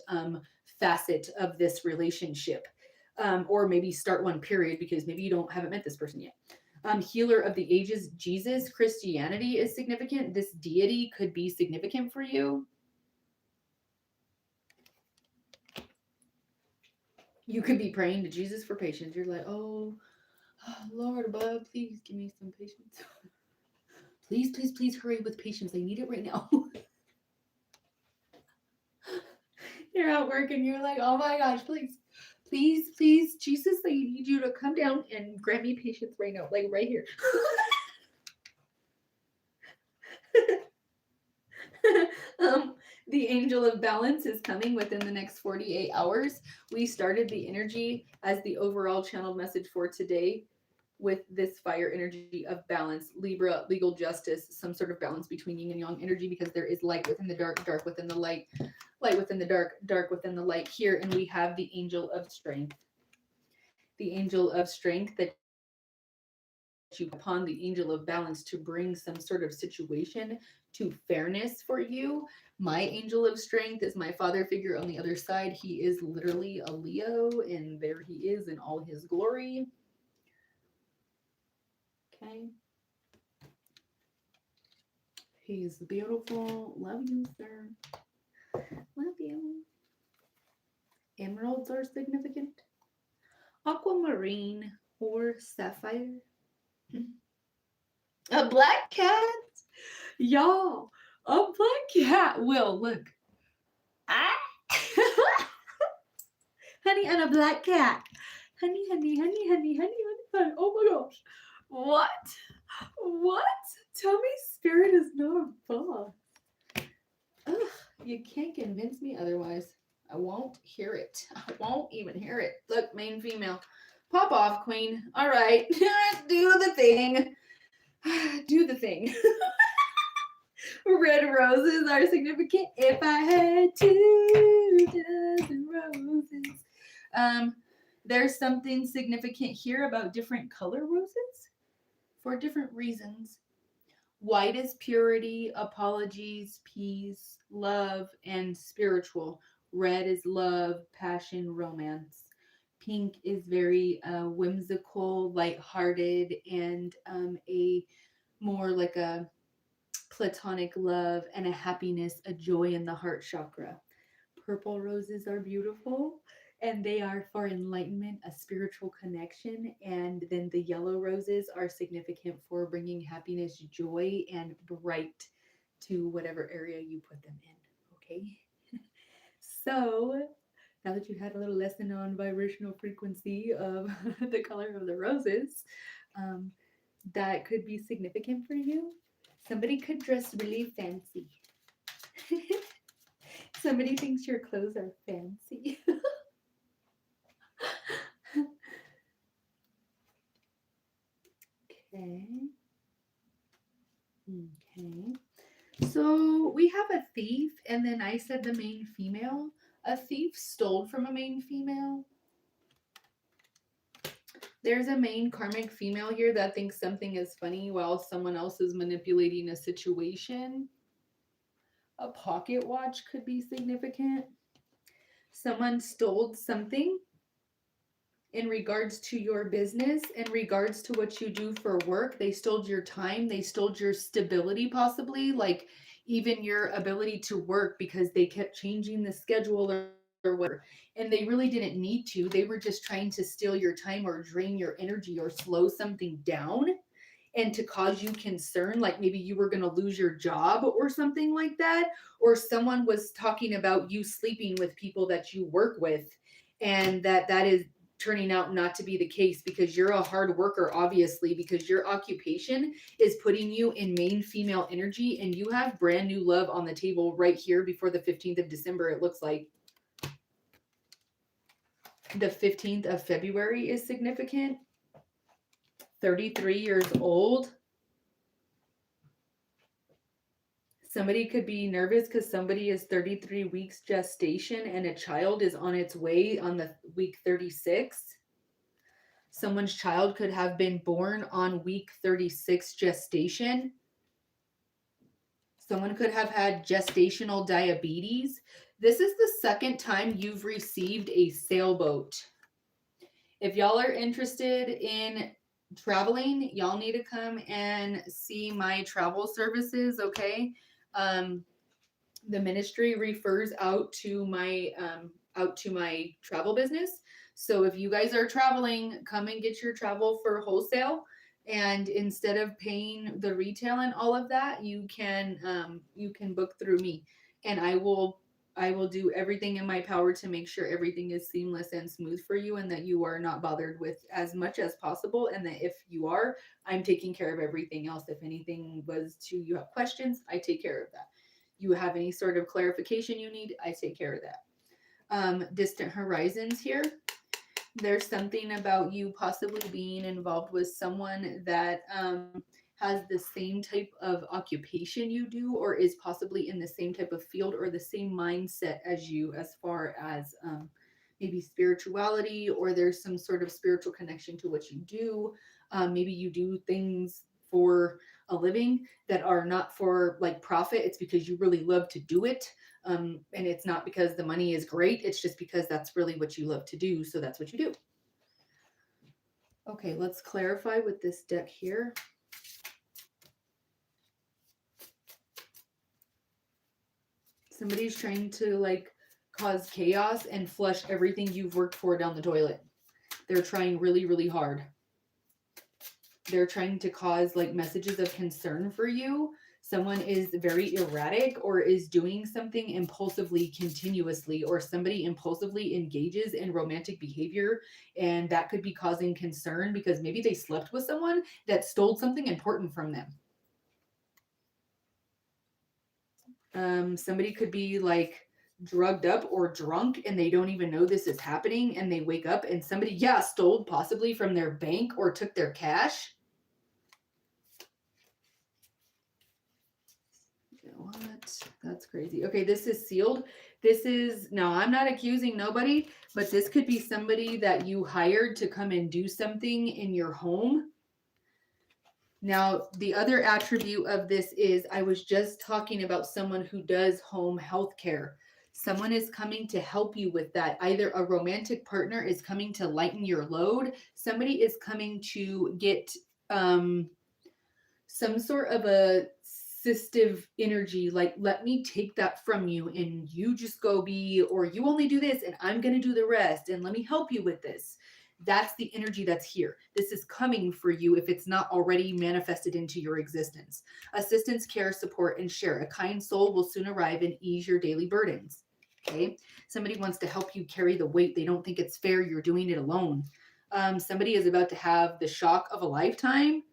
facet of this relationship. Or maybe start one period because maybe you haven't met this person yet. Healer of the ages, Jesus, Christianity is significant. This deity could be significant for you. You could be praying to Jesus for patience. You're like, oh Lord above, please give me some patience. Please, please, please hurry with patience. I need it right now. You're at work and you're like, oh my gosh, please, please, please, Jesus, I need you to come down and grant me patience right now, like right here. The angel of balance is coming within the next 48 hours. We started the energy as the overall channeled message for today with this fire energy of balance, Libra, legal justice, some sort of balance between yin and yang energy, because there is light within the dark, dark within the light, light within the dark, dark within the light here. And we have the angel of strength. The angel of strength that you upon the angel of balance to bring some sort of situation to fairness for you. My angel of strength is my father figure on the other side. He is literally a Leo, and there he is in all his glory. Okay. He's beautiful. Love you, sir. Love you. Emeralds are significant. Aquamarine or sapphire. A black cat. Y'all, a black cat will look. Ah. Honey and a black cat. Honey, honey, honey, honey, honey, honey, honey. Oh my gosh. What? What? Tell me spirit is not a boss. Ugh, you can't convince me otherwise. I won't hear it. I won't even hear it. Look, main female. Pop off, queen. All right. Do the thing. Do the thing. Red roses are significant. If I had 2 dozen roses. There's something significant here about different color roses for different reasons. White is purity, apologies, peace, love, and spiritual. Red is love, passion, romance. Pink is very whimsical, lighthearted, and a more like a platonic love and a happiness, a joy in the heart chakra. Purple roses are beautiful and they are for enlightenment, a spiritual connection. And then the yellow roses are significant for bringing happiness, joy, and bright to whatever area you put them in. Okay. So now that you had a little lesson on vibrational frequency of the color of the roses, that could be significant for you. Somebody could dress really fancy. Somebody thinks your clothes are fancy. Okay. Okay. So we have a thief, and then I said the main female. A thief stole from a main female. There's a main karmic female here that thinks something is funny while someone else is manipulating a situation. A pocket watch could be significant. Someone stole something in regards to your business, in regards to what you do for work. They stole your time. They stole your stability, possibly, like even your ability to work, because they kept changing the schedule or whatever. And they really didn't need to. They were just trying to steal your time or drain your energy or slow something down and to cause you concern, like maybe you were going to lose your job or something like that, or someone was talking about you sleeping with people that you work with, and that is turning out not to be the case, because you're a hard worker, obviously, because your occupation is putting you in main female energy, and you have brand new love on the table right here before the 15th of December. It looks like the 15th of February is significant. 33 years old. Somebody could be nervous because somebody is 33 weeks gestation and a child is on its way on the week 36. Someone's child could have been born on week 36 gestation. Someone could have had gestational diabetes. This is the second time you've received a sailboat. If y'all are interested in traveling, y'all need to come and see my travel services, okay? Um, the ministry refers out to my travel business. So if you guys are traveling, come and get your travel for wholesale. And instead of paying the retail and all of that, you can book through me, and I will do everything in my power to make sure everything is seamless and smooth for you, and that you are not bothered with as much as possible. And that if you are, I'm taking care of everything else. If anything was to you have questions, I take care of that. You have any sort of clarification you need, I take care of that. Distant horizons here. There's something about you possibly being involved with someone that has the same type of occupation you do, or is possibly in the same type of field or the same mindset as you, as far as maybe spirituality, or there's some sort of spiritual connection to what you do. Maybe you do things for a living that are not for like profit. It's because you really love to do it. And it's not because the money is great. It's just because that's really what you love to do. So that's what you do. Okay, let's clarify with this deck here. Somebody's trying to like cause chaos and flush everything you've worked for down the toilet. They're trying really, really hard. They're trying to cause like messages of concern for you. Someone is very erratic or is doing something impulsively continuously, or somebody impulsively engages in romantic behavior, and that could be causing concern because maybe they slept with someone that stole something important from them. Somebody could be like drugged up or drunk and they don't even know this is happening, and they wake up and somebody, stole possibly from their bank or took their cash. What? That's crazy. Okay, this is sealed. Now I'm not accusing nobody, but this could be somebody that you hired to come and do something in your home. Now, the other attribute of this is I was just talking about someone who does home health care. Someone is coming to help you with that. Either a romantic partner is coming to lighten your load. Somebody is coming to get some sort of a assistive energy, like, let me take that from you and you just go be, or you only do this and I'm going to do the rest and let me help you with this. That's the energy that's here. This is coming for you if it's not already manifested into your existence. Assistance, care, support, and share. A kind soul will soon arrive and ease your daily burdens. Okay. Somebody wants to help you carry the weight. They don't think it's fair you're doing it alone. Somebody is about to have the shock of a lifetime,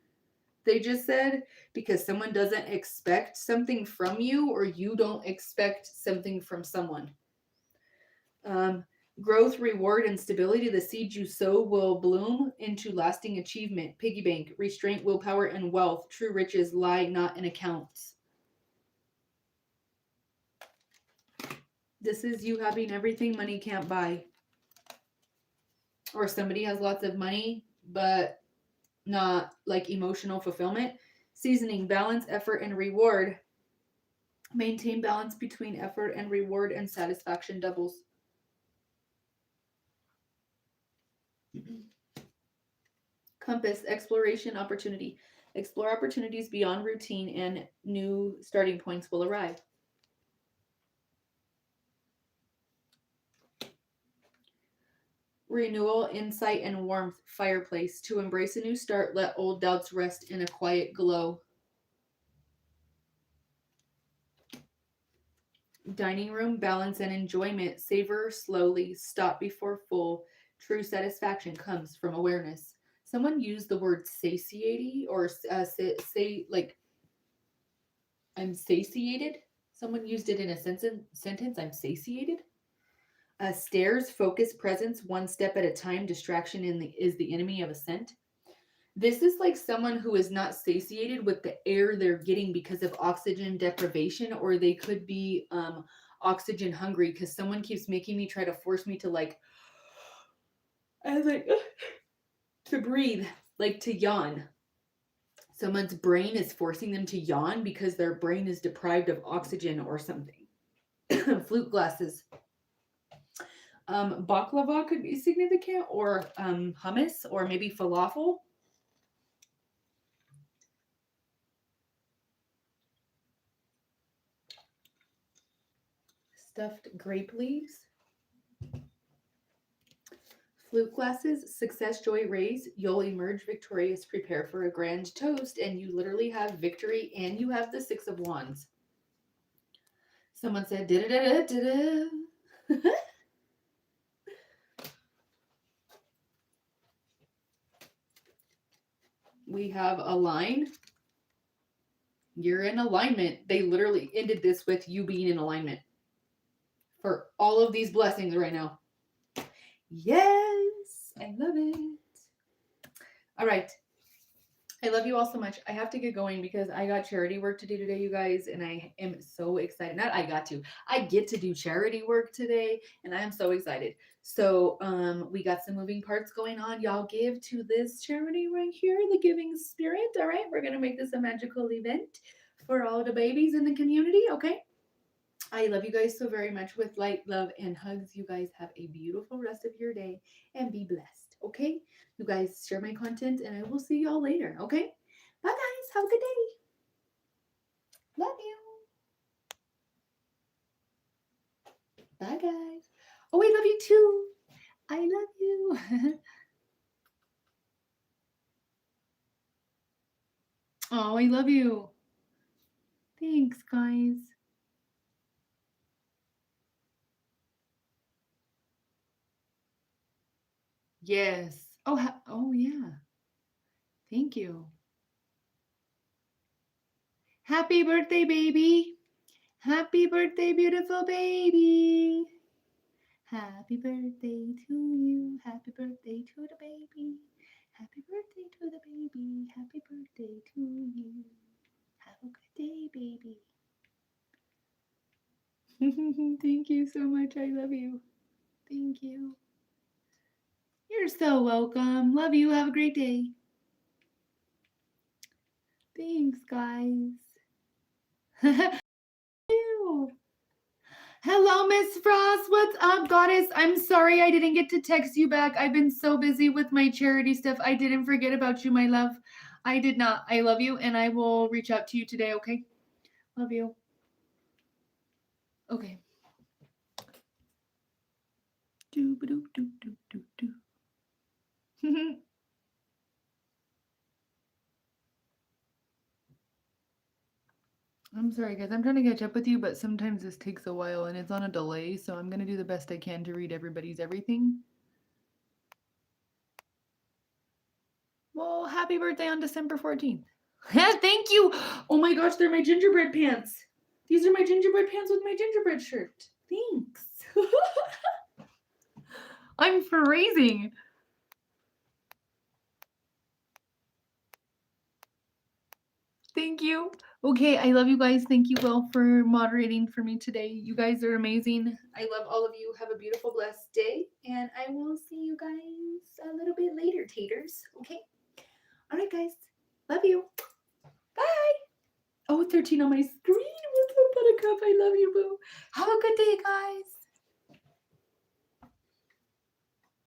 they just said, because someone doesn't expect something from you, or you don't expect something from someone. Growth, reward, and stability. The seed you sow will bloom into lasting achievement. Piggy bank, restraint, willpower, and wealth. True riches lie not in accounts. This is you having everything money can't buy. Or somebody has lots of money, but not like emotional fulfillment. Seasoning, balance, effort, and reward. Maintain balance between effort and reward, and satisfaction doubles. Compass, exploration, opportunity. Explore opportunities beyond routine and new starting points will arrive. Renewal, insight, and warmth. Fireplace. To embrace a new start, let old doubts rest in a quiet glow. Dining room, balance, and enjoyment. Savor slowly. Stop before full. True satisfaction comes from awareness. Someone used the word satiety, or say like, I'm satiated. Someone used it in a sentence. I'm satiated. Stairs, focus, presence, one step at a time. Distraction is the enemy of ascent. This is like someone who is not satiated with the air they're getting because of oxygen deprivation, or they could be oxygen hungry because someone keeps making me try to force me to I like to breathe, like to yawn. Someone's brain is forcing them to yawn because their brain is deprived of oxygen or something. Flute glasses. Baklava could be significant, or hummus, or maybe falafel. Stuffed grape leaves. Flute glasses, success, joy, raise. You'll emerge victorious. Prepare for a grand toast. And you literally have victory, and you have the Six of Wands. Someone said, da-da-da-da-da. We have align. You're in alignment. They literally ended this with you being in alignment for all of these blessings right now. Yes, I love it. All right. I love you all so much. I have to get going because I got charity work to do today, you guys, and I am so excited. I get to do charity work today, and I am so excited. So we got some moving parts going on. Y'all give to this charity right here, the Giving Spirit. All right, we're gonna make this a magical event for all the babies in the community. Okay. I love you guys so very much with light, love, and hugs. You guys have a beautiful rest of your day and be blessed. Okay? You guys share my content and I will see y'all later. Okay? Bye, guys. Have a good day. Love you. Bye, guys. Oh, I love you too. I love you. Oh, I love you. Thanks, guys. Yes. Oh yeah. Thank you. Happy birthday, baby. Happy birthday, beautiful baby. Happy birthday to you. Happy birthday to the baby. Happy birthday to the baby. Happy birthday to you. Have a good day, baby. Thank you so much. I love you. Thank you. You're so welcome. Love you. Have a great day. Thanks, guys. Hello, Miss Frost. What's up, goddess? I'm sorry I didn't get to text you back. I've been so busy with my charity stuff. I didn't forget about you, my love. I did not. I love you, and I will reach out to you today, okay? Love you. Okay. I'm sorry, guys. I'm trying to catch up with you, but sometimes this takes a while and it's on a delay, so I'm going to do the best I can to read everybody's everything. Well, happy birthday on December 14th. Thank you. Oh my gosh, they're my gingerbread pants. These are my gingerbread pants with my gingerbread shirt. Thanks. I'm freezing. Thank you. Okay, I love you guys. Thank you, Will, for moderating for me today. You guys are amazing. I love all of you. Have a beautiful, blessed day. And I will see you guys a little bit later, taters. Okay? All right, guys. Love you. Bye. Oh, 13 on my screen. What's up, Buttercup? I love you, boo. Have a good day, guys.